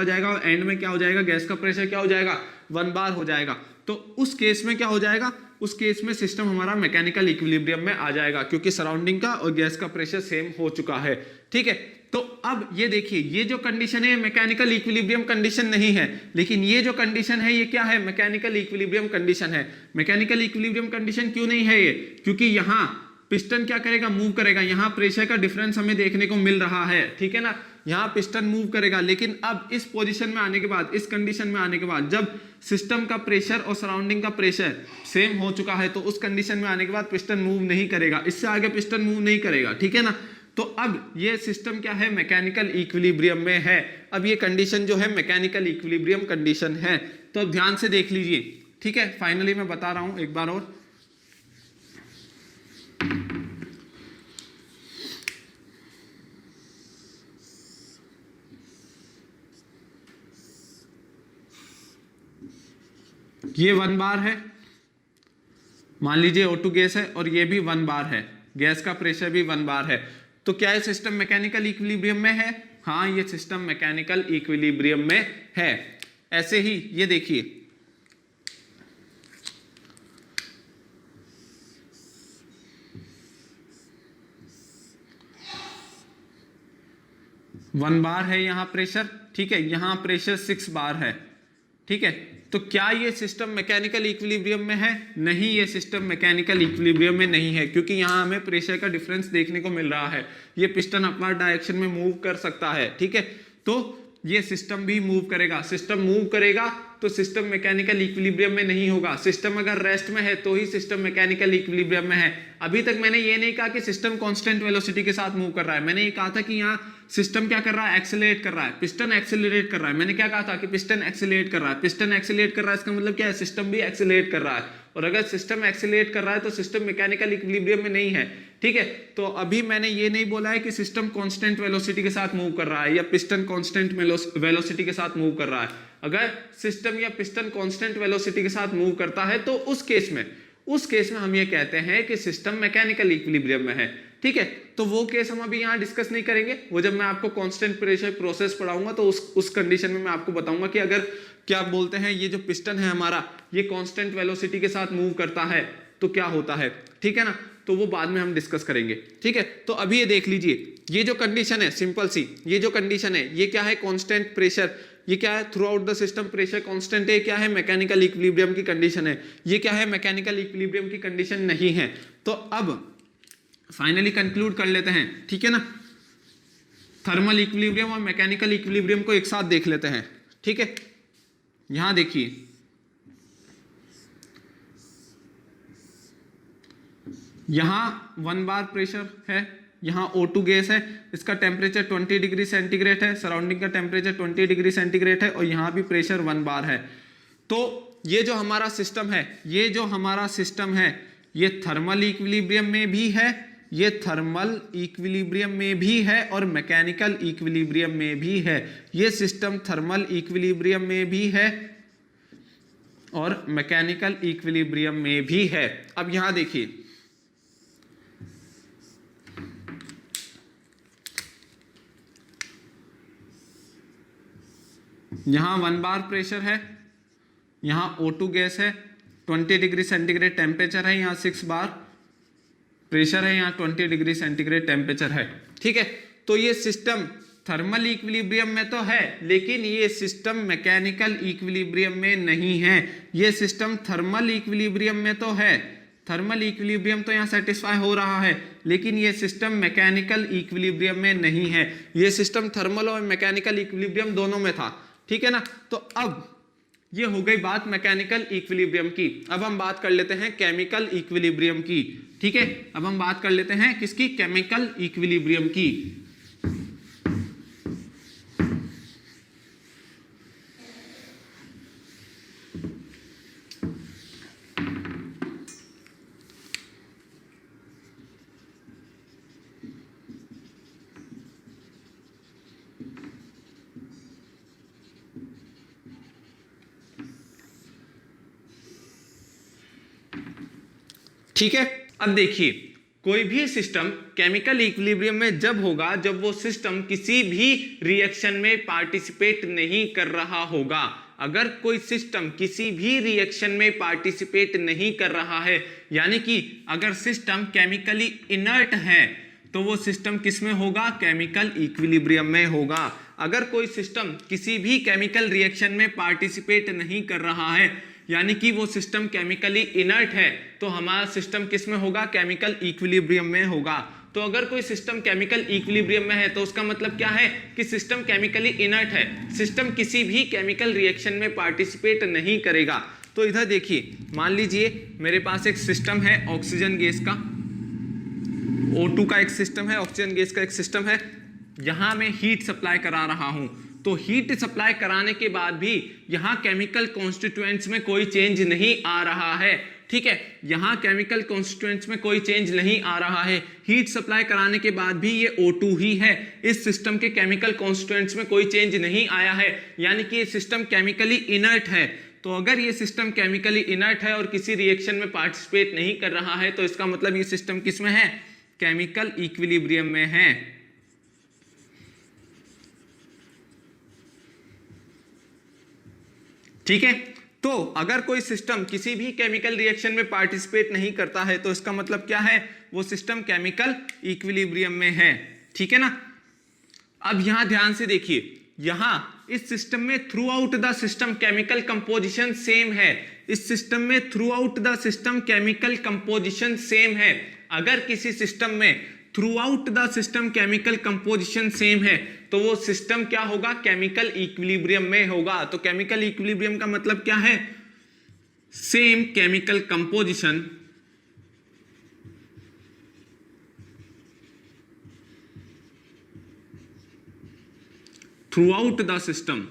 जाएगा और एंड में क्या हो जाएगा, गैस का प्रेशर क्या हो जाएगा, 1 बार हो जाएगा। तो उस केस में क्या हो जाएगा, उस केस में सिस्टम हमारा मैकेनिकल इक्विलिब्रियम में आ जाएगा, क्योंकि सराउंडिंग का और गैस का प्रेशर सेम हो चुका है। ठीक है, तो अब ये देखिए, ये जो कंडीशन है मैकेनिकल इक्विलिब्रियम कंडीशन नहीं है, लेकिन ये जो कंडीशन है ये क्या है, मैकेनिकल इक्विलिब्रियम कंडीशन है। मैकेनिकल इक्विलिब्रियम कंडीशन क्यों नहीं है ये, क्योंकि यहाँ पिस्टन क्या करेगा, मूव करेगा, यहाँ प्रेशर का डिफरेंस हमें देखने को मिल रहा है। ठीक है ना, यहाँ पिस्टन मूव करेगा, लेकिन अब इस पोजीशन में आने के बाद, इस कंडीशन में आने के बाद, जब सिस्टम का प्रेशर और सराउंडिंग का प्रेशर सेम हो चुका है, तो उस कंडीशन में आने के बाद पिस्टन मूव नहीं करेगा, इससे आगे पिस्टन मूव नहीं करेगा। ठीक है ना, तो अब ये सिस्टम क्या है, मैकेनिकल इक्विलिब्रियम में है। अब ये कंडीशन जो है मैकेनिकल इक्विलिब्रियम कंडीशन है, तो अब ध्यान से देख लीजिए। ठीक है, फाइनली मैं बता रहा हूं एक बार और, ये 1 बार है, मान लीजिए O2 गैस है और ये भी 1 बार है, गैस का प्रेशर भी 1 बार है। तो क्या ये सिस्टम मैकेनिकल इक्विलिब्रियम में है? हाँ, ये सिस्टम मैकेनिकल इक्विलिब्रियम में है। ऐसे ही ये देखिए, वन बार है यहाँ प्रेशर, ठीक है, यहाँ प्रेशर 6 बार है। ठीक है, तो क्या ये सिस्टम मैकेनिकल इक्विलिब्रियम में है? नहीं, ये सिस्टम मैकेनिकल इक्विलिब्रियम में नहीं है, क्योंकि यहाँ हमें प्रेशर का डिफरेंस देखने को मिल रहा है। ये पिस्टन अपवर्ड डायरेक्शन में मूव कर सकता है। ठीक है, तो ये सिस्टम भी मूव करेगा, सिस्टम मूव करेगा तो सिस्टम मैकेनिकल इक्विलिब्रियम में नहीं होगा। सिस्टम अगर रेस्ट में है तो ही सिस्टम मैकेनिकल इक्विलिब्रियम में है। अभी तक मैंने ये नहीं कहा कि सिस्टम कांस्टेंट वेलोसिटी के साथ मूव कर रहा है, मैंने ये कहा था कि यहाँ सिस्टम क्या कर रहा है, एक्सेलरेट कर रहा है, पिस्टन एक्सेलरेट कर रहा है। मैंने क्या कहा था कि पिस्टन एक्सेलरेट कर रहा है, पिस्टन एक्सेलरेट कर रहा है, इसका मतलब क्या है, सिस्टम भी एक्सेलरेट कर रहा है। और अगर सिस्टम एक्सेलरेट कर रहा है तो सिस्टम मैकेनिकल इक्विलिब्रियम में नहीं है। ठीक है, तो अभी मैंने ये नहीं बोला है कि सिस्टम कांस्टेंट वेलोसिटी के साथ मूव कर रहा है या पिस्टन कांस्टेंट वेलोसिटी के साथ मूव कर रहा है। अगर सिस्टम या पिस्टन कांस्टेंट वेलोसिटी के साथ मूव करता है तो उस केस में हम ये कहते हैं कि सिस्टम मैकेनिकल इक्विलिब्रियम में है। ठीक है, तो वो केस हम अभी यहाँ डिस्कस नहीं करेंगे, वो जब मैं आपको कांस्टेंट प्रेशर प्रोसेस पढ़ाऊंगा तो उस कंडीशन में मैं आपको बताऊंगा कि अगर क्या बोलते हैं, ये जो पिस्टन है हमारा, ये कांस्टेंट वेलोसिटी के साथ मूव करता है तो क्या होता है। ठीक है ना, तो वो बाद में हम डिस्कस करेंगे। ठीक है, तो अभी ये देख लीजिए, ये जो कंडीशन है सिंपल सी, ये जो कंडीशन है ये क्या है, कांस्टेंट प्रेशर, ये क्या है, throughout the system pressure constant है, क्या है, मैकेनिकल इक्विलिब्रियम की कंडीशन है। ये क्या है, मैकेनिकल इक्विलिब्रियम की कंडीशन नहीं है। तो अब फाइनली कंक्लूड कर लेते हैं। ठीक है ना, थर्मल इक्विलिब्रियम और मैकेनिकल इक्विलिब्रियम को एक साथ देख लेते हैं। ठीक है, यहां देखिए, यहां 1 बार प्रेशर है, यहाँ O2 गैस है, इसका टेम्परेचर 20 डिग्री सेंटीग्रेड है, सराउंडिंग का टेम्परेचर 20 डिग्री सेंटीग्रेड है और यहाँ भी प्रेशर 1 बार है। तो ये जो हमारा सिस्टम है, ये थर्मल इक्विलिब्रियम में भी है, ये थर्मल इक्विलिब्रियम में भी है और मैकेनिकल इक्विलिब्रियम में भी है। ये सिस्टम थर्मल इक्विलिब्रियम में भी है और मैकेनिकल इक्विलिब्रियम में भी है। अब यहां देखिए, यहां 1 बार प्रेशर है, यहां O2 गैस है, 20 डिग्री सेंटीग्रेड टेम्परेचर है, यहां 6 बार प्रेशर है, यहां 20 डिग्री सेंटीग्रेड टेम्परेचर है। ठीक है, तो ये सिस्टम थर्मल इक्विलिब्रियम में तो है, लेकिन ये सिस्टम मैकेनिकल इक्विलिब्रियम में नहीं है। ये सिस्टम थर्मल इक्विलिब्रियम में तो है, थर्मल इक्विलिब्रियम तो यहाँ सेटिस्फाई हो रहा है, लेकिन ये सिस्टम मैकेनिकल इक्विलिब्रियम में नहीं है। ये सिस्टम थर्मल और मैकेनिकल इक्विलिब्रियम दोनों में था। ठीक है ना, तो अब ये हो गई बात मैकेनिकल इक्विलिब्रियम की। अब हम बात कर लेते हैं केमिकल इक्विलिब्रियम की। ठीक है, अब हम बात कर लेते हैं किसकी, केमिकल इक्विलिब्रियम की। ठीक है, अब देखिए, कोई भी सिस्टम केमिकल इक्विलिब्रियम में जब होगा जब वो सिस्टम किसी भी रिएक्शन में पार्टिसिपेट नहीं कर रहा होगा। अगर कोई सिस्टम किसी भी रिएक्शन में पार्टिसिपेट नहीं कर रहा है, यानी कि अगर सिस्टम केमिकली इनर्ट है तो वो सिस्टम किस में होगा? केमिकल इक्विलिब्रियम में होगा। अगर कोई सिस्टम किसी भी केमिकल रिएक्शन में पार्टिसिपेट नहीं कर रहा है, यानी कि वो सिस्टम केमिकली इनर्ट है, तो हमारा सिस्टम किस में होगा? केमिकल इक्विलिब्रियम में होगा। तो अगर कोई सिस्टम केमिकल इक्विलिब्रियम में है तो उसका मतलब क्या है कि सिस्टम केमिकली इनर्ट है, सिस्टम किसी भी केमिकल रिएक्शन में पार्टिसिपेट नहीं करेगा। तो इधर देखिए, मान लीजिए मेरे पास एक सिस्टम है ऑक्सीजन गैस का, O2 का एक सिस्टम है, ऑक्सीजन गैस का एक सिस्टम है। यहां मैं हीट सप्लाई करा रहा हूं, तो हीट सप्लाई कराने के बाद भी यहां केमिकल कॉन्स्टिट्यूएंट्स में कोई चेंज नहीं आ रहा है। ठीक है, यहां केमिकल कॉन्स्टिट्यूएंट्स में कोई चेंज नहीं आ रहा है। हीट सप्लाई कराने के बाद भी ये O2 ही है, इस सिस्टम के केमिकल कॉन्स्टिट्यूएंट्स में कोई चेंज नहीं आया है, यानी कि ये सिस्टम केमिकली इनर्ट है। तो अगर ये सिस्टम केमिकली इनर्ट है और किसी रिएक्शन में पार्टिसिपेट नहीं कर रहा है, तो इसका मतलब ये सिस्टम किस में है? केमिकल इक्विलिब्रियम में है। ठीक है, तो अगर कोई सिस्टम किसी भी केमिकल रिएक्शन में पार्टिसिपेट नहीं करता है तो इसका मतलब क्या है? वो सिस्टम केमिकल इक्विलिब्रियम में है। ठीक है ना। अब यहां ध्यान से देखिए, यहां इस सिस्टम में through out the system chemical composition same है। इस सिस्टम में through out the system chemical composition same है। अगर किसी सिस्टम में through out the system chemical composition same है तो वो सिस्टम क्या होगा? केमिकल इक्विलिब्रियम में होगा। तो केमिकल इक्विलिब्रियम का मतलब क्या है? Same chemical composition through out the system.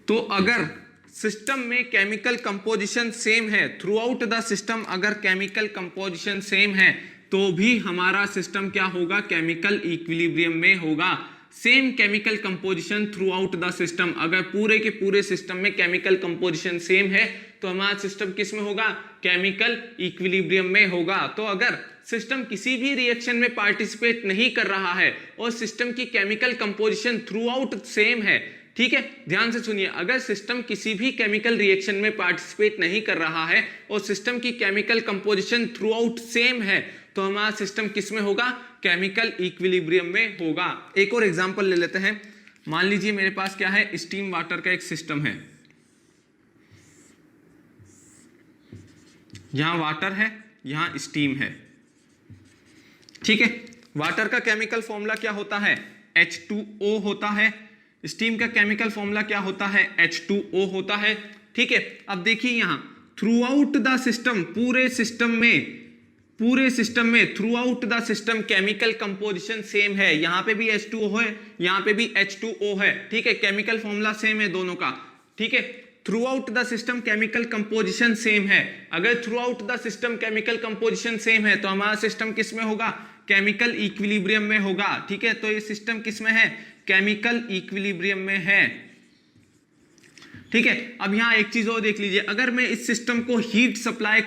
तो अगर सिस्टम में केमिकल कंपोजिशन सेम है, थ्रू आउट द सिस्टम अगर केमिकल कंपोजिशन सेम है तो भी हमारा सिस्टम क्या होगा? केमिकल इक्विलिब्रियम में होगा। Same chemical composition through out the system, अगर पूरे के पूरे सिस्टम में केमिकल कंपोजिशन सेम है तो हमारा सिस्टम किस में होगा? केमिकल इक्विलिब्रियम में होगा। तो अगर सिस्टम किसी भी रिएक्शन में पार्टिसिपेट नहीं कर रहा है और सिस्टम की chemical composition through out same है, ठीक है, ध्यान से सुनिए, अगर सिस्टम किसी भी केमिकल रिएक्शन में पार्टिसिपेट नहीं कर रहा है और सिस्टम की chemical composition through out same है तो हमारा सिस्टम किस में होगा? केमिकल इक्विलिब्रियम में होगा। एक और एग्जांपल ले लेते हैं। मान लीजिए मेरे पास क्या है? स्टीम वाटर का एक सिस्टम है। यहां वाटर है, यहां स्टीम है। ठीक है, वाटर का केमिकल फॉर्मूला क्या होता है? H2O होता है। स्टीम का केमिकल फॉर्मूला क्या होता है? H2O होता है। ठीक है, अब देखिए यहां थ्रू आउट द सिस्टम, पूरे सिस्टम में through out the system chemical composition same है। यहां पे भी H2O है, यहां पे भी H2O है। ठीक है, केमिकल फॉर्मूला सेम है दोनों का। ठीक है, throughout the system chemical composition same है। अगर throughout the system chemical composition same है तो हमारा सिस्टम किस में होगा? केमिकल इक्विलिब्रियम में होगा। ठीक है, तो ये सिस्टम किस में है? केमिकल इक्विलिब्रियम में है। ठीक है, अब यहां एक चीज और देख लीजिए, अगर मैं इस सिस्टम को हीट सप्लाई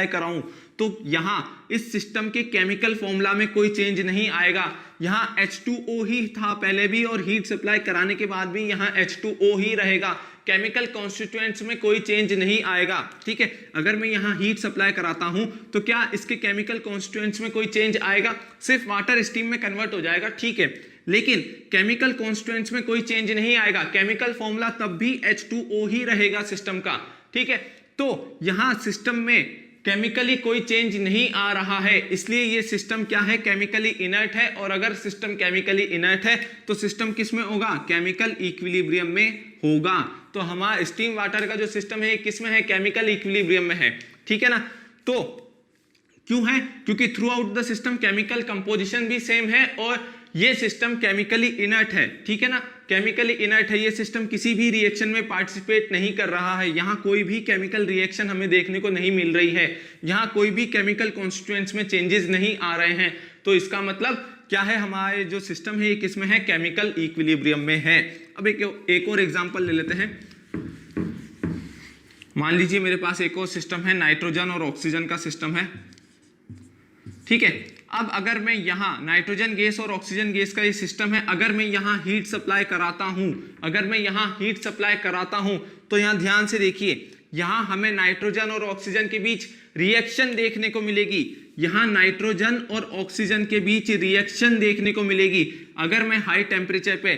कराऊं, तो यहां इस सिस्टम के केमिकल फॉर्मूला में कोई चेंज नहीं आएगा। यहां H2O ही था पहले भी और हीट सप्लाई कराने के बाद भी यहां H2O ही रहेगा। केमिकल कॉन्स्टिट्यूएंट्स में कोई चेंज नहीं आएगा। ठीक है, अगर मैं यहां हीट सप्लाई कराता हूं तो क्या इसके केमिकल कॉन्स्टिट्यूएंट्स में कोई चेंज आएगा? सिर्फ वाटर स्टीम में कन्वर्ट हो जाएगा। ठीक है, लेकिन केमिकल कॉन्स्टिट्यूएंट्स में कोई चेंज नहीं आएगा। केमिकल फॉर्मूला तब भी H2O ही रहेगा सिस्टम का। ठीक है, तो यहां सिस्टम में केमिकली कोई चेंज नहीं आ रहा है, इसलिए ये सिस्टम क्या है? केमिकली इनर्ट है। और अगर सिस्टम केमिकली इनर्ट है तो सिस्टम किस में होगा? केमिकल इक्विलिब्रियम में होगा। तो हमारा स्टीम वाटर का जो सिस्टम है किस में है? केमिकल इक्विलिब्रियम में है। ठीक है ना। तो क्यों है? क्योंकि through out the system chemical composition भी सेम है और ये सिस्टम केमिकली इनर्ट है। ठीक है ना, केमिकली इनर्ट है। ये सिस्टम किसी भी रिएक्शन में पार्टिसिपेट नहीं कर रहा है। यहाँ कोई भी केमिकल रिएक्शन हमें देखने को नहीं मिल रही है। यहाँ कोई भी केमिकल कॉन्स्टिट्यूएंट्स में चेंजेस नहीं आ रहे हैं। तो इसका मतलब क्या है? हमारे जो सिस्टम है ये किस में है? केमिकल इक्विलिब्रियम में है। अब एक और एग्जांपल ले लेते हैं। मान लीजिए मेरे पास एक और सिस्टम है, नाइट्रोजन और ऑक्सीजन का सिस्टम है, ठीक है। अब अगर मैं यहाँ नाइट्रोजन गैस और ऑक्सीजन गैस का ये सिस्टम है, अगर मैं यहाँ हीट सप्लाई कराता हूं, तो यहाँ ध्यान से देखिए, यहाँ हमें नाइट्रोजन और ऑक्सीजन के बीच रिएक्शन देखने को मिलेगी। यहाँ नाइट्रोजन और ऑक्सीजन के बीच रिएक्शन देखने को मिलेगी। अगर मैं हाई टेम्परेचर पे,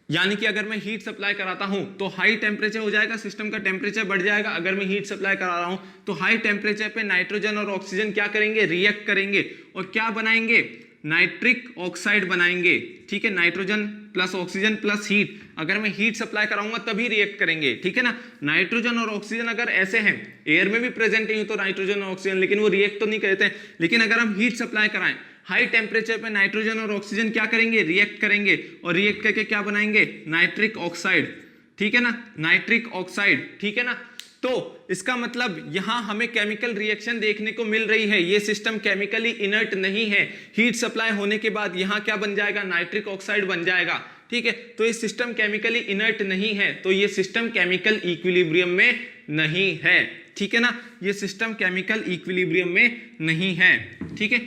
यानी कि अगर मैं हीट सप्लाई कराता हूं तो हाई टेम्परेचर हो जाएगा, सिस्टम का टेम्परेचर बढ़ जाएगा। अगर मैं हीट सप्लाई करा रहा हूं तो हाई टेम्परेचर पे नाइट्रोजन और ऑक्सीजन क्या करेंगे, रिएक्ट करेंगे और क्या बनाएंगे, नाइट्रिक ऑक्साइड बनाएंगे, ठीक है। Nitrogen plus oxygen plus heat, अगर मैं हीट सप्लाई कराऊंगा तभी रिएक्ट करेंगे, ठीक है ना। नाइट्रोजन और ऑक्सीजन अगर ऐसे हैं, एयर में भी प्रेजेंट है तो नाइट्रोजन और ऑक्सीजन, लेकिन वो रिएक्ट तो नहीं करते हैं। लेकिन अगर हम हीट सप्लाई कराएं, हाई टेम्परेचर पे नाइट्रोजन और ऑक्सीजन क्या करेंगे, रिएक्ट करेंगे और रिएक्ट करके क्या बनाएंगे, नाइट्रिक ऑक्साइड, ठीक है ना, नाइट्रिक ऑक्साइड, ठीक है ना। तो इसका मतलब यहां हमें केमिकल रिएक्शन देखने को मिल रही है। ये सिस्टम केमिकली इनर्ट नहीं है। हीट सप्लाई होने के बाद यहां क्या बन जाएगा, नाइट्रिक ऑक्साइड बन जाएगा, ठीक है। तो ये सिस्टम केमिकली इनर्ट नहीं है, तो ये सिस्टम केमिकल इक्विलिब्रियम में नहीं है, ठीक है ना। ये सिस्टम केमिकल इक्विलिब्रियम में नहीं है, ठीक है।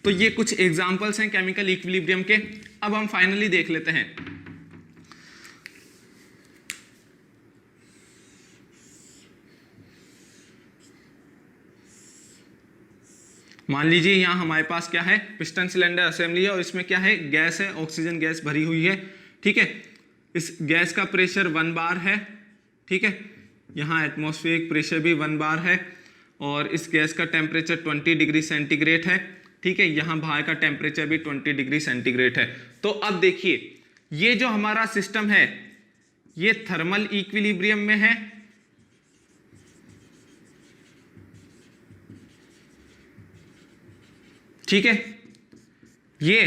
तो ये कुछ एग्जांपल्स हैं केमिकल इक्विलिब्रियम के। अब हम फाइनली देख लेते हैं। मान लीजिए यहां हमारे पास क्या है, पिस्टन सिलेंडर असेंबली है और इसमें क्या है, गैस है, ऑक्सीजन गैस भरी हुई है, ठीक है। इस गैस का प्रेशर 1 बार है, ठीक है। यहाँ एटमॉस्फेरिक प्रेशर भी 1 बार है और इस गैस का टेम्परेचर 20 डिग्री सेंटीग्रेड है, ठीक है। यहाँ बाहर का टेम्परेचर भी 20 डिग्री सेंटीग्रेड है। तो अब देखिए, ये जो हमारा सिस्टम है ये थर्मल इक्विलिब्रियम में है, ठीक है। ये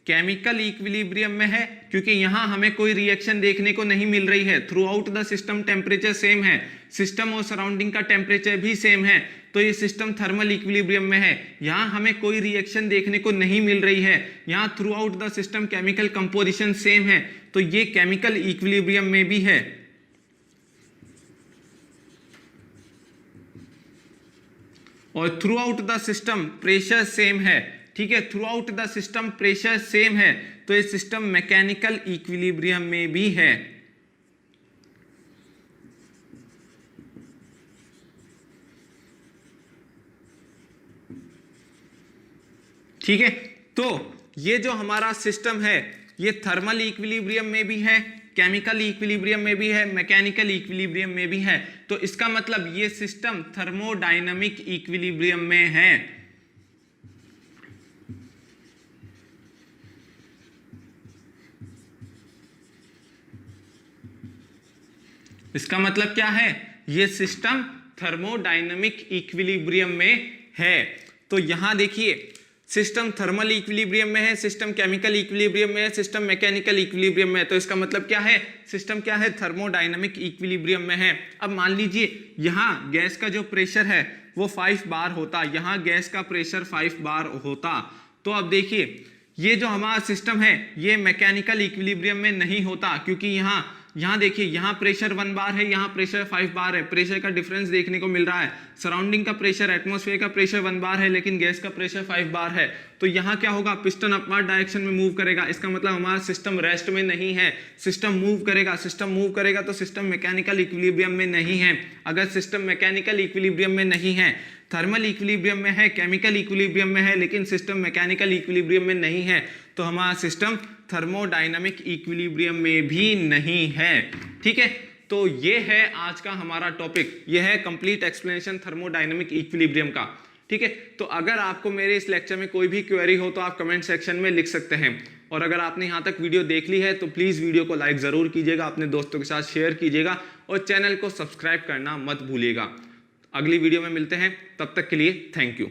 केमिकल इक्विलिब्रियम में है क्योंकि यहां हमें कोई रिएक्शन देखने को नहीं मिल रही है। Throughout the system temperature same है, सिस्टम और सराउंडिंग का टेम्परेचर भी सेम है, तो ये सिस्टम थर्मल इक्विलिब्रियम में है। यहां हमें कोई रिएक्शन देखने को नहीं मिल रही है। यहां through out the system chemical composition same है, तो ये केमिकल इक्विलिब्रियम में भी है। और through out the system pressure same है, ठीक है। Throughout the system pressure same है, तो ये सिस्टम मैकेनिकल इक्विलिब्रियम में भी है, ठीक है। तो ये जो हमारा सिस्टम है ये थर्मल इक्विलिब्रियम में भी है, केमिकल इक्विलिब्रियम में भी है, मैकेनिकल इक्विलिब्रियम में भी है। तो इसका मतलब ये सिस्टम थर्मोडायनामिक इक्विलिब्रियम में है। इसका मतलब क्या है, ये सिस्टम थर्मोडायनामिक इक्विलिब्रियम में है। तो यहां देखिए, सिस्टम थर्मल इक्विलिब्रियम में है, सिस्टम केमिकल इक्विलिब्रियम में है, सिस्टम मैकेनिकल इक्विलिब्रियम में है। तो इसका मतलब क्या है, सिस्टम क्या है, थर्मोडायनामिक इक्विलिब्रियम में है। अब मान लीजिए यहाँ गैस का जो प्रेशर है वो 5 बार होता, यहाँ गैस का प्रेशर 5 बार होता, तो अब देखिए ये जो हमारा सिस्टम है ये मैकेनिकल इक्विलिब्रियम में नहीं होता, क्योंकि यहाँ देखिए, यहाँ प्रेशर 1 बार है, यहाँ प्रेशर 5 बार है, प्रेशर का डिफरेंस देखने को मिल रहा है। सराउंडिंग का प्रेशर, एटमॉस्फेयर का प्रेशर 1 बार है, लेकिन गैस का प्रेशर 5 बार है। तो यहाँ क्या होगा, पिस्टन अपवर्ड डायरेक्शन में मूव करेगा। इसका मतलब हमारा सिस्टम रेस्ट में नहीं है, सिस्टम मूव करेगा। सिस्टम मूव करेगा तो सिस्टम मैकेनिकल इक्विलिब्रियम में नहीं है। अगर सिस्टम मैकेनिकल इक्विलिब्रियम में नहीं है, थर्मल इक्विलिब्रियम में है, केमिकल इक्विलिब्रियम में है, लेकिन सिस्टम मैकेनिकल इक्विलिब्रियम में नहीं है, तो हमारा सिस्टम थर्मोडायनामिक इक्विलिब्रियम में भी नहीं है, ठीक है। तो ये है आज का हमारा टॉपिक, ये है कंप्लीट एक्सप्लेनेशन थर्मोडायनामिक इक्विलिब्रियम का, ठीक है। तो अगर आपको मेरे इस लेक्चर में कोई भी क्वेरी हो तो आप कमेंट सेक्शन में लिख सकते हैं। और अगर आपने यहाँ तक वीडियो देख ली है तो प्लीज़ वीडियो को लाइक ज़रूर कीजिएगा, अपने दोस्तों के साथ शेयर कीजिएगा और चैनल को सब्सक्राइब करना मत भूलिएगा। अगली वीडियो में मिलते हैं, तब तक के लिए थैंक यू।